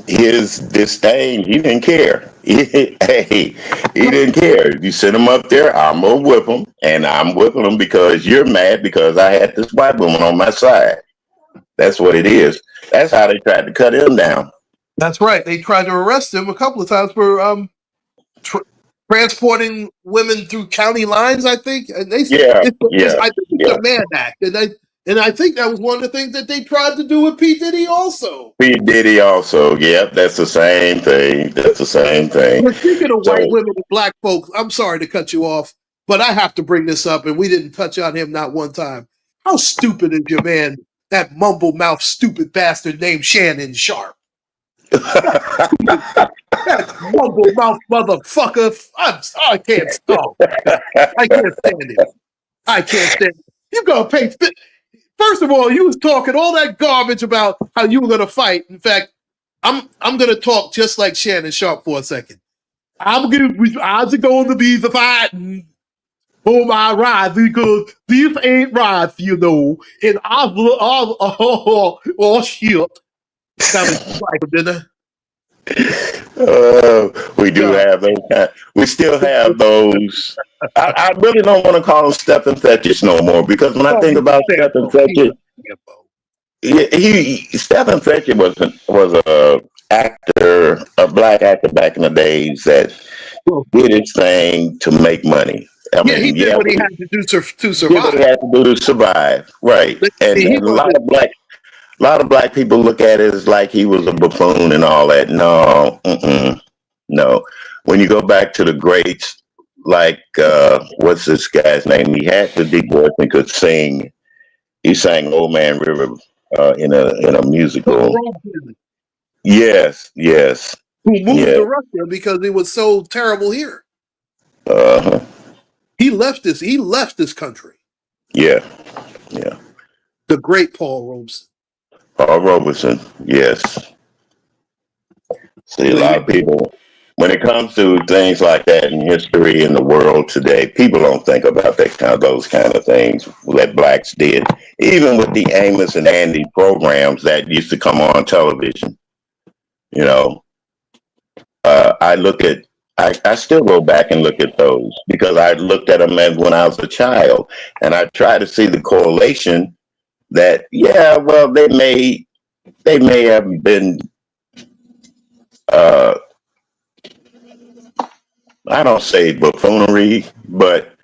His disdain, he didn't care. Hey, he didn't care. You send him up there, I'm gonna whip him, and I'm whipping him because you're mad because I had this white woman on my side. That's what it is. That's how they tried to cut him down. That's right. They tried to arrest him a couple of times for transporting women through county lines, I think. And I think it's a Mann Act. And I think that was one of the things that they tried to do with P. Diddy also. P. Diddy also. Yep, that's the same thing. That's the same thing. We're speaking of white women and black folks, I'm sorry to cut you off, but I have to bring this up, and we didn't touch on him not one time. How stupid is your man, that mumble mouth stupid bastard named Shannon Sharp? That mumble mouth motherfucker. I can't stop. I can't stand it. I can't stand it. You gonna pay. First of all, you was talking all that garbage about how you were gonna fight. In fact, I'm gonna talk just like Shannon Sharp for a second. I'm going to be the fighting for my rights because this ain't rights, you know. And shit. Sounded like, didn't we do have those. We still have those. I really don't want to call him Stephen Fetchich no more because when I think about Stephen Fetchich, Stephen Fetchich was a actor, a black actor back in the days that did his thing to make money. I mean, he did what he had to do to survive. Did what he had to do to survive, right? And a lot of black people look at it as like he was a buffoon and all that. No, no. When you go back to the greats, like what's this guy's name? He had the deep voice and could sing. He sang "Old Man River" in a musical. Yes. Who moved to Russia because it was so terrible here. He left this country. Yeah. The great Paul Robeson. Paul Robeson, yes. See, a lot of people, when it comes to things like that in history in the world today, people don't think about those kind of things that blacks did. Even with the Amos and Andy programs that used to come on television, you know, I still go back and look at those because I looked at them as when I was a child, and I try to see the correlation that they may have been I don't say buffoonery, but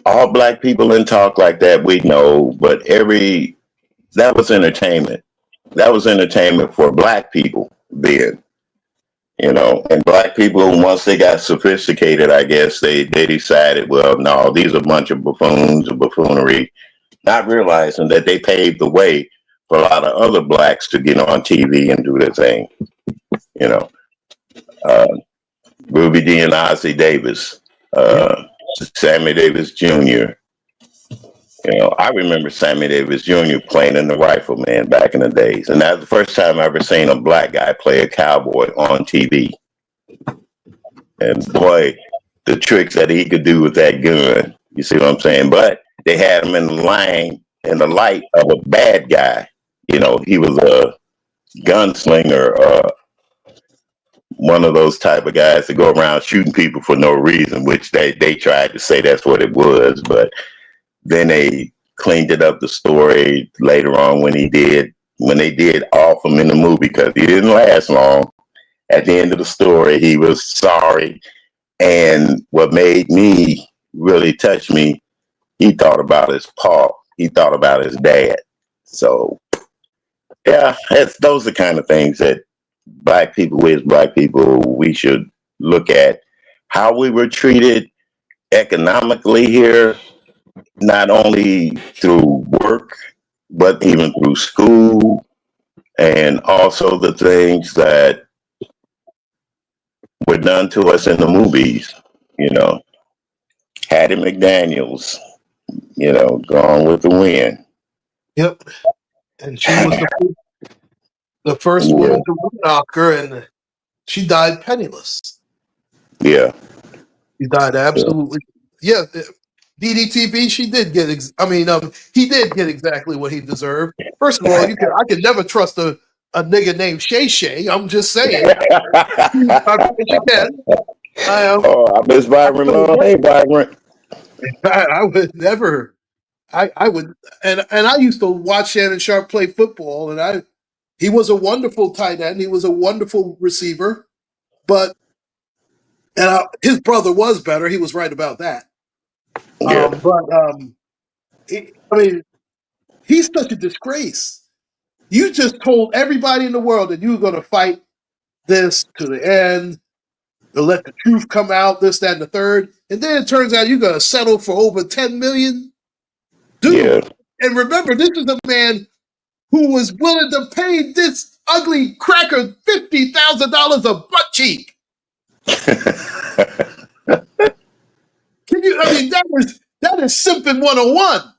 all black people in talk like that we know, but that was entertainment. That was entertainment for black people then. You know, and black people, once they got sophisticated, I guess they decided, well, no, these are a bunch of buffoons and buffoonery, not realizing that they paved the way for a lot of other blacks to get on TV and do their thing, you know. uh, Ruby Dee and Ozzie Davis, Sammy Davis Jr. I remember Sammy Davis Jr. playing in the Rifleman back in the days, and that's the first time I ever seen a black guy play a cowboy on TV. And boy, the tricks that he could do with that gun, you see what I'm saying? But they had him in the light of a bad guy. He was a gunslinger, one of those type of guys that go around shooting people for no reason, which they tried to say that's what it was, but then they cleaned it up the story later on when they did off him in the movie, because he didn't last long. At the end of the story, he was sorry. And what made me really touch me, he thought about his pa. He thought about his dad. So, yeah, those are the kind of things that we as black people, we should look at. How we were treated economically here, not only through work, but even through school, and also the things that were done to us in the movies. Hattie McDaniels, Gone with the Wind. Yep. And she was the first woman to win an Oscar, and she died penniless. Yeah. She died absolutely. Yeah. DDTV, she did get. He did get exactly what he deserved. First of all, I could never trust a nigga named Shay Shay. I'm just saying. I miss Byron. Hey, Byron. I would never. I would, and I used to watch Shannon Sharpe play football, and he was a wonderful tight end. He was a wonderful receiver, but his brother was better. He was right about that. Yeah. He's such a disgrace. You just told everybody in the world that you were going to fight this to the end, to let the truth come out, this, that, and the third, and then it turns out you're going to settle for over $10 million, dude. Yeah. And remember, this is a man who was willing to pay this ugly cracker $50,000 a butt cheek. Can you? That is simping 101.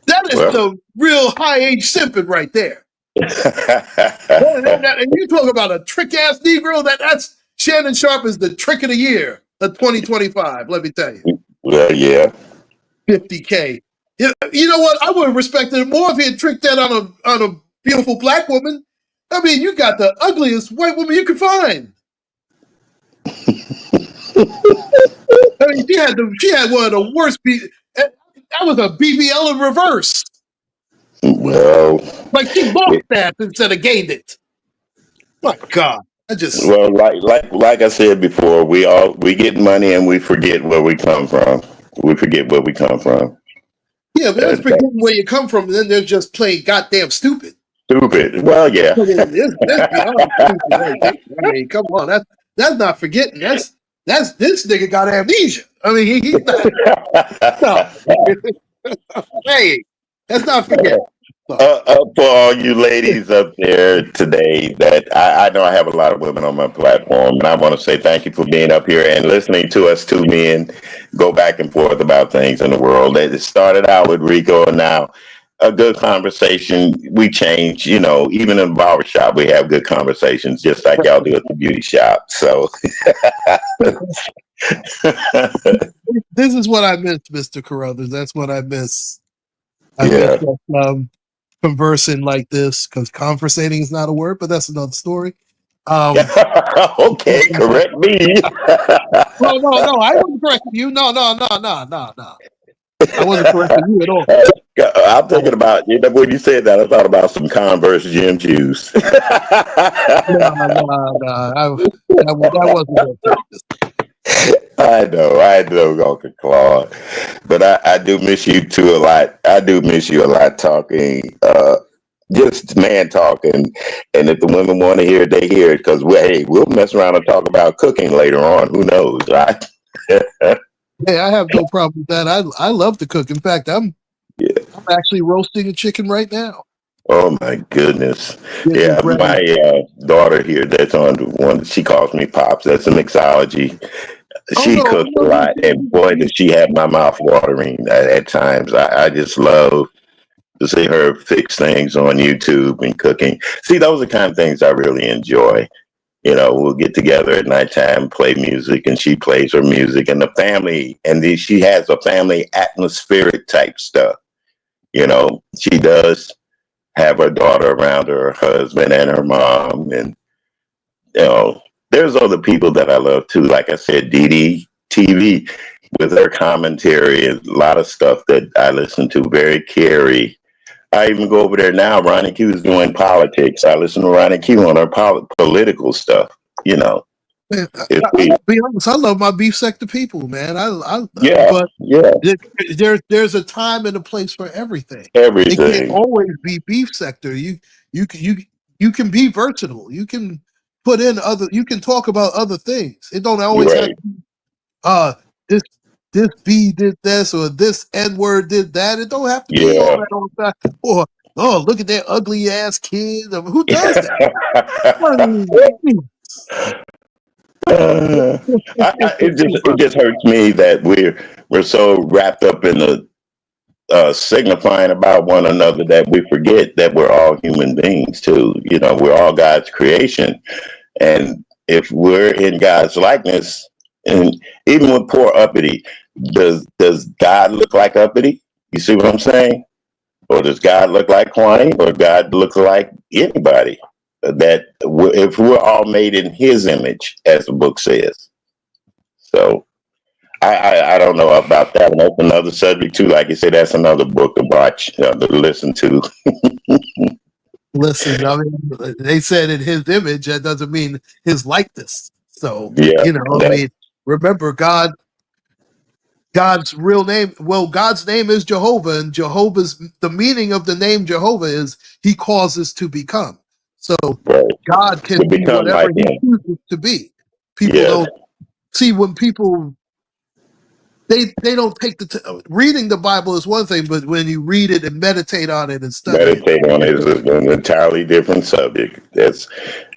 That is the real high age simping right there. And you talk about a trick ass Negro. That's Shannon Sharpe is the trick of the year of 2025. Let me tell you. Well, yeah. $50K. You know what? I would have respected it more if he had tricked that on a beautiful black woman. You got the ugliest white woman you could find. She had one of the worst. That was a BBL in reverse. Well, like she lost that instead of gained it. My God. Like I said before, we get money and we forget where we come from. We forget where we come from. Yeah, but that's forgetting where you come from, and then they're just plain goddamn stupid. Stupid. Well, yeah. That's beyond stupid. I mean, come on, that's not forgetting. That's this nigga got amnesia. He's not. No. Hey, that's not forgetting. For all you ladies up there today, that I know I have a lot of women on my platform, and I want to say thank you for being up here and listening to us two men go back and forth about things in the world. It started out with Rico, and now a good conversation. We change, even in the barbershop, we have good conversations, just like y'all do at the beauty shop. So this is what I miss, Mr. Carruthers. That's what I miss. I miss conversing like this, because conversating is not a word, but that's another story. Okay, correct me. No, I wasn't correcting you. No. I wasn't correcting you at all. I'm thinking about, when you said that, I thought about some Converse gym shoes. No. That wasn't good. I know, Uncle Claude, but I do miss you too a lot. I do miss you a lot talking, just man talking, and if the women want to hear it, they hear it, because we'll mess around and talk about cooking later on. Who knows, right? Hey, I have no problem with that. I love to cook. In fact, I'm actually roasting a chicken right now. Oh my goodness. Getting Yeah, ready. my daughter here that's on the one, she calls me Pops. That's a mixology. Oh She no, cooks a lot, and boy, does she have my mouth watering at times. I just love to see her fix things on YouTube and cooking. See, those are the kind of things I really enjoy. You know, we'll get together at nighttime, play music, and she plays her music, and the family, and she has a family atmospheric type stuff. You know, she does have her daughter around her husband and her mom, and you know, there's other people that I love too. Like I said, Dee TV with her commentary and a lot of stuff that I listen to. Very Carey. I even go over there now. Ronnie Q is doing politics. I listen to Ronnie Q on her political stuff. You know, Man, if we, I'll be honest, I love my beef sector people, man. yeah, But yeah, there's a time and a place for everything. It can't everything, always be beef sector. You can be versatile. You can put in other. You can talk about other things. It don't you're always have right. to be, this B did this or this N word did that. It don't have to be all Yeah. that all the time. Or oh, look at that ugly ass kid. I mean, who does that? I mean, Uh, it just hurts me that we're so wrapped up in the signifying about one another that we forget that we're all human beings too. You know, we're all God's creation, and if we're in God's likeness, and even with poor uppity, does God look like uppity? You see what I'm saying? Or does God look like Kwani? Or God look like anybody? If we're all made in His image, as the book says. So I don't know about that. And that's another subject too. Like you said, that's another book to watch, to listen to. listen, I mean, they said in his image. That doesn't mean his likeness. So, Yeah, I that, mean, remember God's real name. Well, God's name is Jehovah, and the meaning of the name Jehovah is He causes to become. So right. God To can be become whatever like He Him. chooses to be. People Yes, don't see when people they don't take reading the Bible is one thing, but when you read it and meditate on it and study it, meditate on it is an entirely different subject. That's,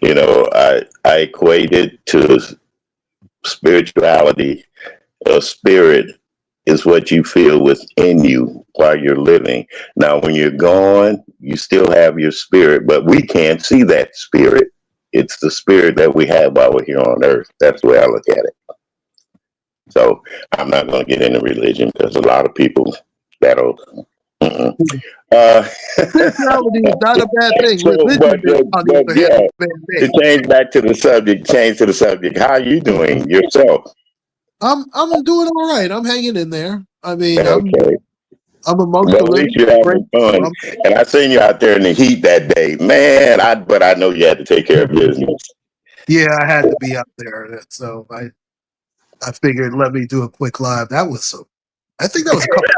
I equate it to spirituality. A spirit is what you feel within you while you're living. Now, when you're gone, you still have your spirit, but we can't see that spirit. It's the spirit that we have while we're here on earth. That's the way I look at it. So I'm not going to get into religion because a lot of people that'll. Mm-mm. Uh, spirituality is not a bad thing. so, Religion, on the but other hand, yeah, is a bad to thing. change back to the subject, How are you doing yourself? I'm doing all right. I'm hanging in there. I mean, Okay. I'm Well, at emotionally least you're great. having fun. And I seen you out there in the heat that day, man. But I know you had to take care of business. Yeah, I had to be out there, so I figured let me do a quick live. That was so. I think that was a couple.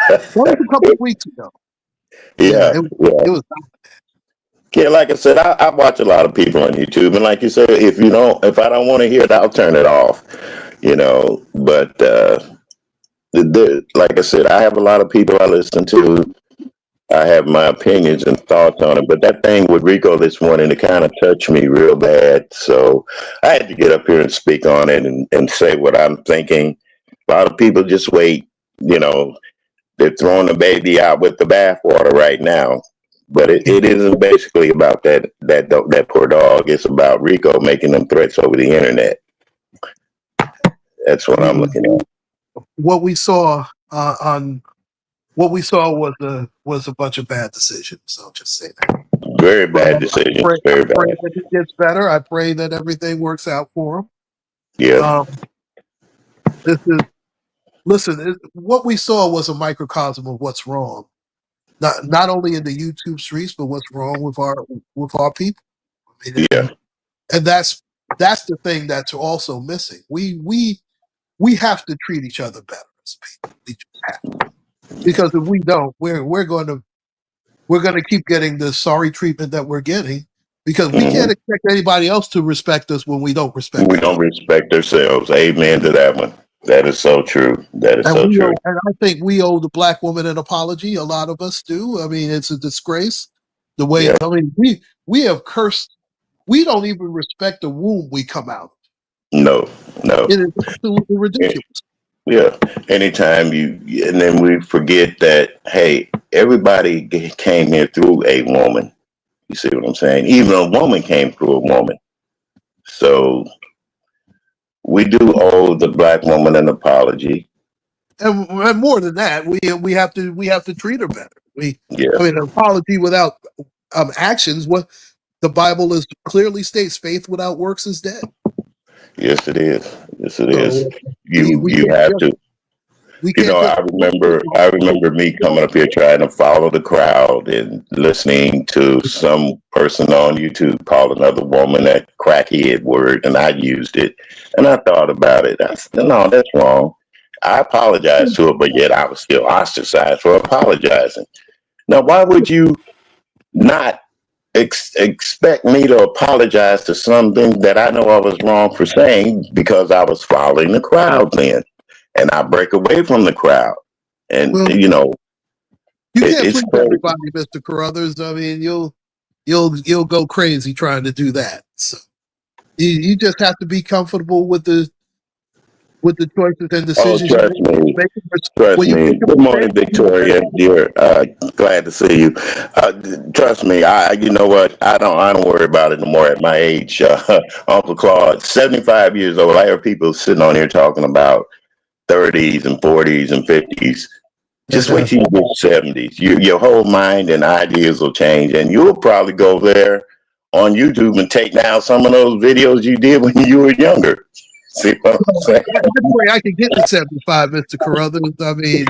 That was a couple of weeks ago. Yeah, Yeah, yeah. it was. Yeah, like I said, I watch a lot of people on YouTube, and like you said, if I don't want to hear it, I'll turn it off. But like I said, I have a lot of people I listen to. I have my opinions and thoughts on it, but that thing with Rico this morning, it kind of touched me real bad. So I had to get up here and speak on it and say what I'm thinking. A lot of people just wait, you know, they're throwing the baby out with the bathwater right now. But it isn't basically about that poor dog. It's about Rico making them threats over the internet. That's what I'm looking at. What we saw on what we saw was a bunch of bad decisions. I'll just say that. Very But bad decisions. I Very pray bad. that he gets better. I pray that everything works out for him. Yeah. Um, this is listen. What we saw was a microcosm of what's wrong, not only in the YouTube streets, but what's wrong with our people. I mean, Yeah. and that's the thing that's also missing. We have to treat each other better as people. We just have to. Because if we don't, we're going to keep getting the sorry treatment that we're getting because we Mhm. can't expect anybody else to respect us when we don't respect We each don't other. respect ourselves. Amen to that one. That is so true. That is so true. And I think we owe the black woman an apology. A lot of us do. I mean, it's a disgrace. The way Yeah. I mean, we have cursed. We don't even respect the womb we come out. No, no. It is absolutely ridiculous. Yeah. Anytime and then we forget that, hey, everybody came here through a woman. You see what I'm saying? Even a woman came through a woman. So we do owe the black woman an apology. And more than that, we have to treat her better. Yeah. I mean, an apology without actions. What the Bible is clearly states: faith without works is dead. Yes, it is. Yes, it is. So we You can't have just, to. we You can't know, just. I remember me coming up here trying to follow the crowd and listening to some person on YouTube call another woman a crackhead word, and I used it. And I thought about it. I said, no, that's wrong. I apologized to her, but yet I was still ostracized for apologizing. Now, why would you not expect me to apologize to something that I know I was wrong for saying because I was following the crowd then? And I break away from the crowd. And Well, you know, you can't it's please crazy. everybody, Mr. Carruthers. I mean, you'll go crazy trying to do that. So you just have to be comfortable with the choices and Oh, decisions you trust me, make. trust When you me. make a Good morning, mistake, Victoria. Dear, glad to see you. Trust me, you know what? I don't worry about it no more at my age. Uncle Claude, 75 years old. I hear people sitting on here talking about 30s and 40s and 50s. Just wait till you get 70s. Your whole mind and ideas will change, and you'll probably go there on YouTube and take down some of those videos you did when you were younger. See what I'm saying? way I can get to 75, Mr. Carruthers. I mean,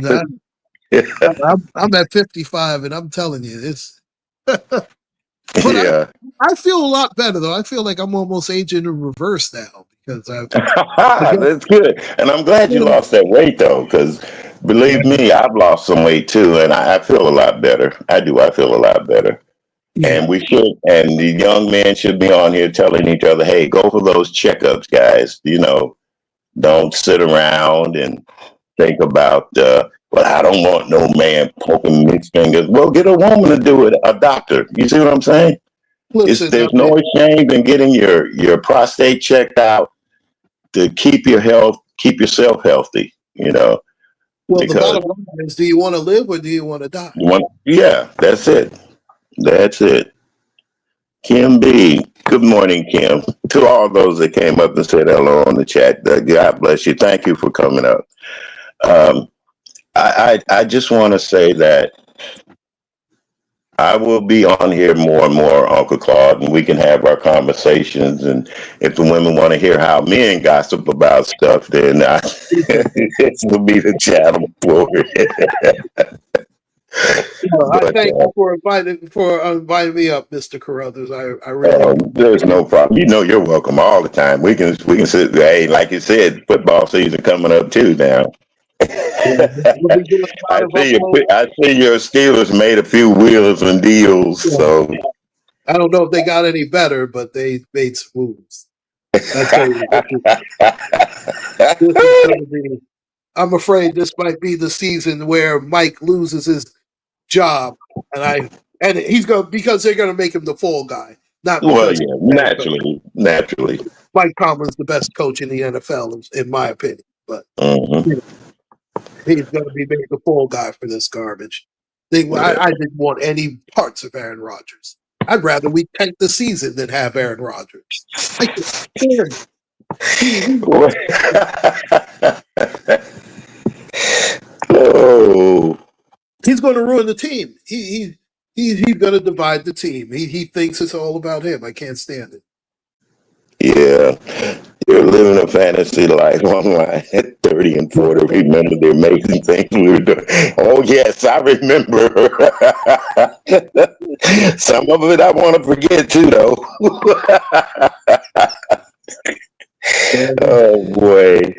I'm at 55, and I'm telling you, it's. But Yeah. I feel a lot better though. I feel like I'm almost aging in reverse now because That's good. And I'm glad you lost that weight though, because believe me, I've lost some weight too, and I feel a lot better. I do. I feel a lot better. And we should, and the young men should be on here telling each other, hey, go for those checkups, guys. You know, don't sit around and think about, well, I don't want no man poking his fingers. Well, get a woman to do it, a doctor. You see what I'm saying? listen, There's no shame in getting your prostate checked out to keep your health, keep yourself healthy, you know, well, the because bottom line is: do you want to live or do you want to die? yeah, that's it. That's it. Kim B. Good morning, Kim. To all those that came up and said hello on the chat, God bless you. Thank you for coming up. Um, I just want to say that I will be on here more and more, Uncle Claude, and we can have our conversations. And if the women want to hear how men gossip about stuff, then this will be the channel for it. Well, I But thank you for inviting me up, Mr. Carruthers. I really there's no problem. You know, you're welcome all the time. We can sit. Hey, like you said, football season coming up too now. we'll be doing a lot of uploads. I see your Steelers made a few wheels and deals. So I don't know if they got any better, but they made some moves. I tell you, this is going to be. I'm afraid this might be the season where Mike loses his job, and he's going because they're going to make him the fall guy, not well, because yeah, naturally. Mike Tomlin's the best coach in the NFL, in my opinion. But Mm-hmm. he's going to be made the fall guy for this garbage. I didn't want any parts of Aaron Rodgers. I'd rather we tank the season than have Aaron Rodgers. I can't stand Oh, he's going to ruin the team. He's going to divide the team. He thinks it's all about him. I can't stand it. yeah. You're living a fantasy life online at 30 and 40. Remember the amazing things we were doing. Oh, yes, I remember. Some of it I want to forget too, though. Oh, boy.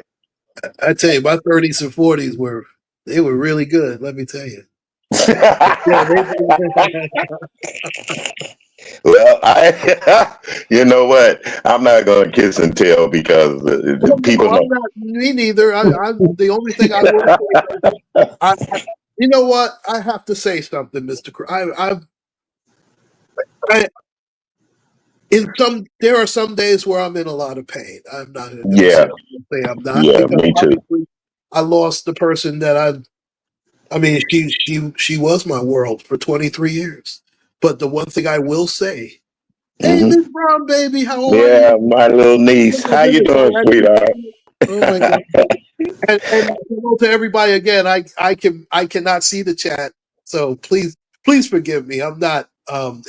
I tell you, my 30s and 40s were really good. Let me tell you. Well, you know what? I'm not going to kiss and tell because people know. I'm not, me neither. I'm the only thing I will say. You know what? I have to say something, Mr. I've I there are some days where I'm in a lot of pain. I'm not going to Yeah, say I'm not, yeah, because me too. obviously I lost the person that I mean, she was my world for 23 years. But the one thing I will say, hey, Hmm. Miss Brown, baby, how are you? Yeah, my little Oh niece. my How you goodness, doing, glad to sweetheart? see you. Oh my God. And to everybody again, I cannot see the chat, so please forgive me. I'm not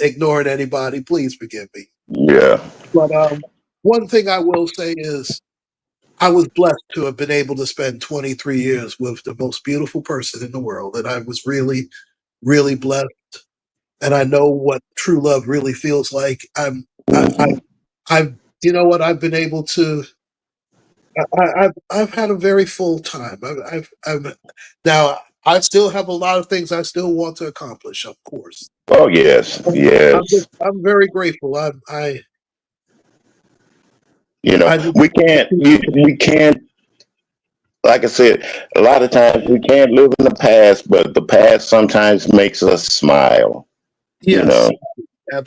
ignoring anybody. Please forgive me. Yeah. But one thing I will say is I was blessed to have been able to spend 23 years with the most beautiful person in the world, and I was really, really blessed. And I know what true love really feels like. Hmm. I've you know what I've been able to. I've had a very full time. I've now I still have a lot of things I still want to accomplish, of course. Oh yes, yes. I'm very grateful. You know, I just we can't. Like I said, a lot of times we can't live in the past, but the past sometimes makes us smile. You know, yes,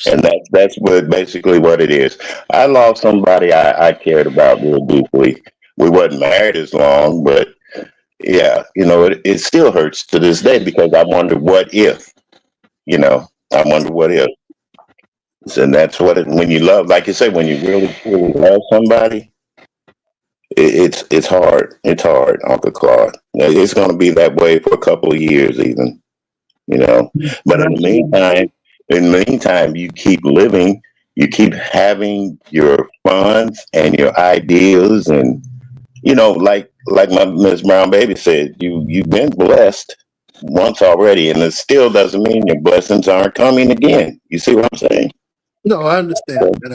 and absolutely. that's what basically what it is. I lost somebody I cared about real deeply. We wasn't married as long, but yeah, you know, it still hurts to this day because I wonder what if. You know, I wonder what if. And that's what it, when you love, like you say, when you really truly love somebody, it's hard. It's hard, Uncle Claude. It's going to be that way for a couple of years, even. You know, but Absolutely. in the meantime, you keep living. You keep having your funds and your ideas, and you know, like my Miss Brown baby said, you've been blessed once already, and it still doesn't mean your blessings aren't coming again. You see what I'm saying? No, I understand. And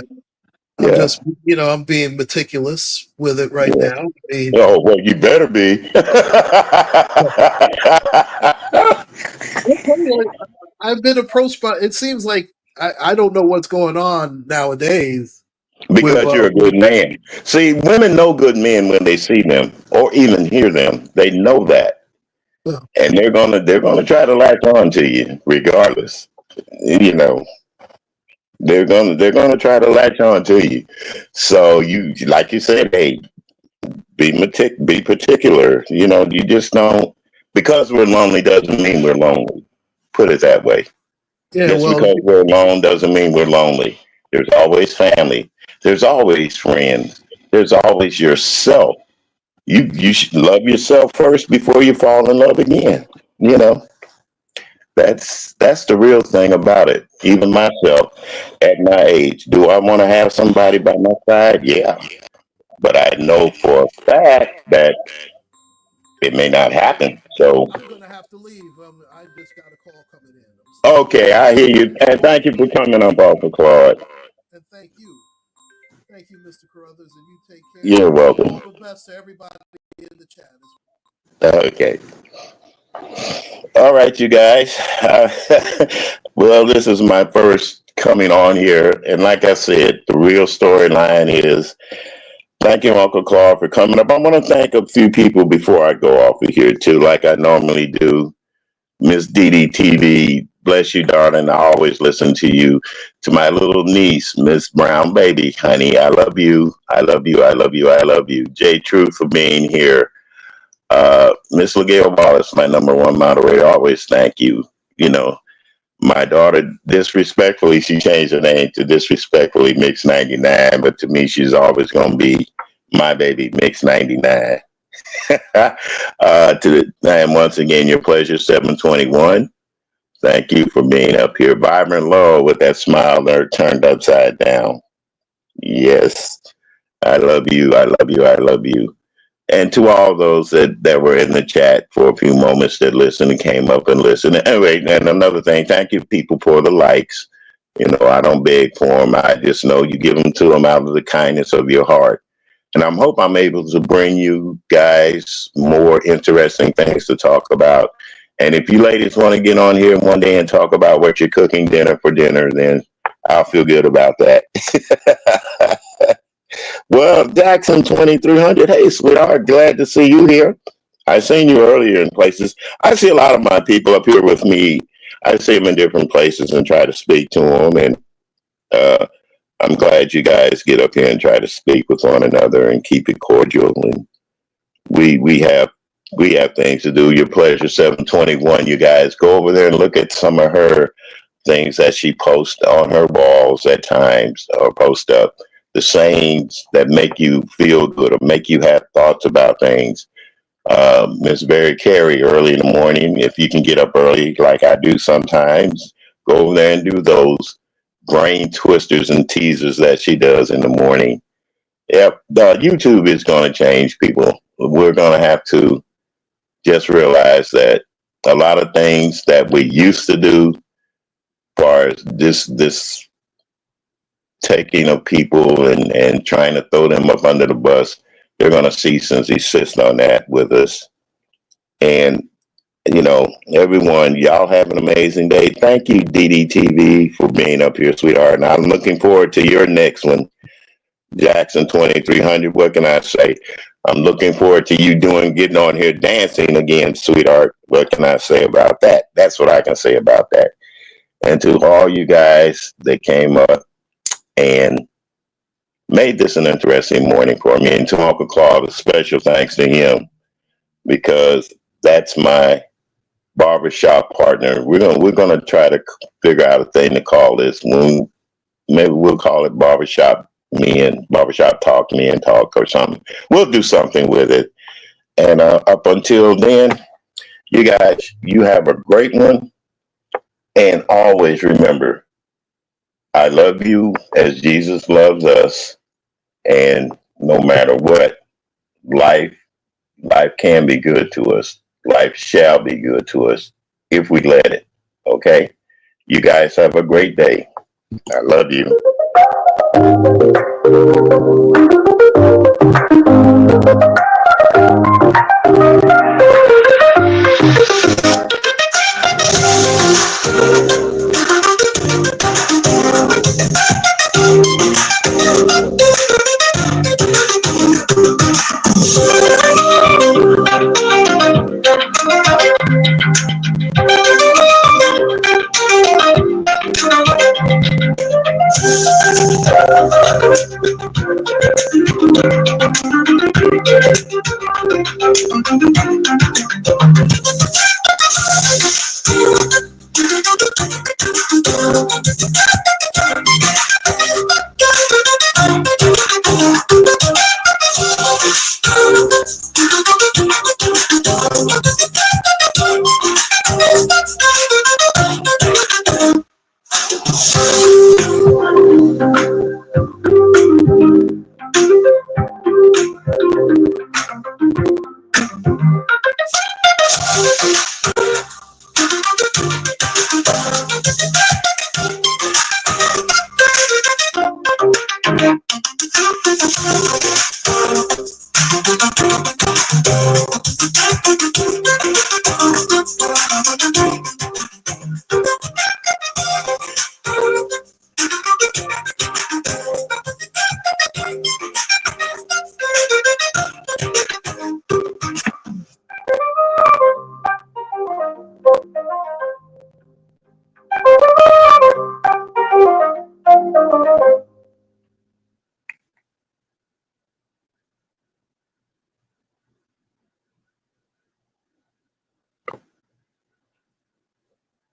I'm Yeah, just, I'm being meticulous with it right yeah. now. I mean, Oh well, you better be. I'll tell you, I've been approached by. It seems like I don't know what's going on nowadays with. Because you're a good man. See, women know good men when they see them or even hear them. They know that, Uh, and they're gonna try to latch on to you regardless. You know, they're gonna try to latch on to you. So you, like you said, hey, be particular. You know, you just don't, because we're lonely doesn't mean we're lonely. Put it that way. yeah, Just well, because we're alone doesn't mean we're lonely. There's always family. There's always friends. There's always yourself. You should love yourself first before you fall in love again. You know, that's the real thing about it. Even myself, at my age, do I want to have somebody by my side? Yeah, but I know for a fact that it may not happen. So, I'm gonna have to leave. I just got a call coming in. I'm sorry, okay, I hear you, and thank you for coming up, Uncle Claude. and thank you, Mr. Carruthers, and you take care. You're And welcome. all the best to everybody in the chat. Okay. All right, you guys. Well, this is my first coming on here. And like I said, the real storyline is thank you, Uncle Claude, for coming up. I want to thank a few people before I go off of here, too, like I normally do. Miss Dee TV, bless you, darling. I always listen to you. To my little niece, Miss Brown Baby, honey, I love you. I love you. I love you. I love you. Jay Truth for being here. Miss LaGail Wallace, my number one moderator, always thank you. You know, my daughter, disrespectfully, she changed her name to Disrespectfully Mix 99, but to me, she's always going to be my baby, Mix 99. And once again, your pleasure, 721. Thank you for being up here. Vibrant Law with that smile there turned upside down. Yes, I love you. I love you. I love you. And to all those that were in the chat for a few moments that listened and came up and listened. Anyway, and another thing, thank you people for the likes. You know, I don't beg for them. I just know you give them to them out of the kindness of your heart. And I hope I'm able to bring you guys more interesting things to talk about. And if you ladies want to get on here one day and talk about what you're cooking dinner for dinner, then I'll feel good about that. Well, Jackson 2300, hey, sweetheart, glad to see you here. I seen you earlier in places. I see a lot of my people up here with me. I see them in different places and try to speak to them. And I'm glad you guys get up here and try to speak with one another and keep it cordial. And we have things to do. Your Pleasure 721. You guys go over there and look at some of her things that she posts on her walls at times, or post up the sayings that make you feel good or make you have thoughts about things. Miss Barry Carey, early in the morning, if you can get up early like I do sometimes, go over there and do those brain twisters and teasers that she does in the morning. Yep, YouTube is going to change people. We're going to have to just realize that a lot of things that we used to do, as far as this taking of people and trying to throw them up under the bus, they're going to cease and desist on that with us. And everyone, y'all have an amazing day. Thank you, DDTV, for being up here, sweetheart. And I'm looking forward to your next one, Jackson 2300. What can I say? I'm looking forward to you getting on here dancing again, sweetheart. What can I say about that? That's what I can say about that. And to all you guys that came up and made this an interesting morning for me, and to Uncle Claude, a special thanks to him, because that's my barbershop partner. We're gonna try to figure out a thing to call this. Maybe we'll call it barbershop talk, men talk, or something. We'll do something with it. And up until then, you guys, you have a great one. And always remember, I love you as Jesus loves us. And no matter what, life can be good to us. Life shall be good to us if we let it. Okay? You guys have a great day. I love you.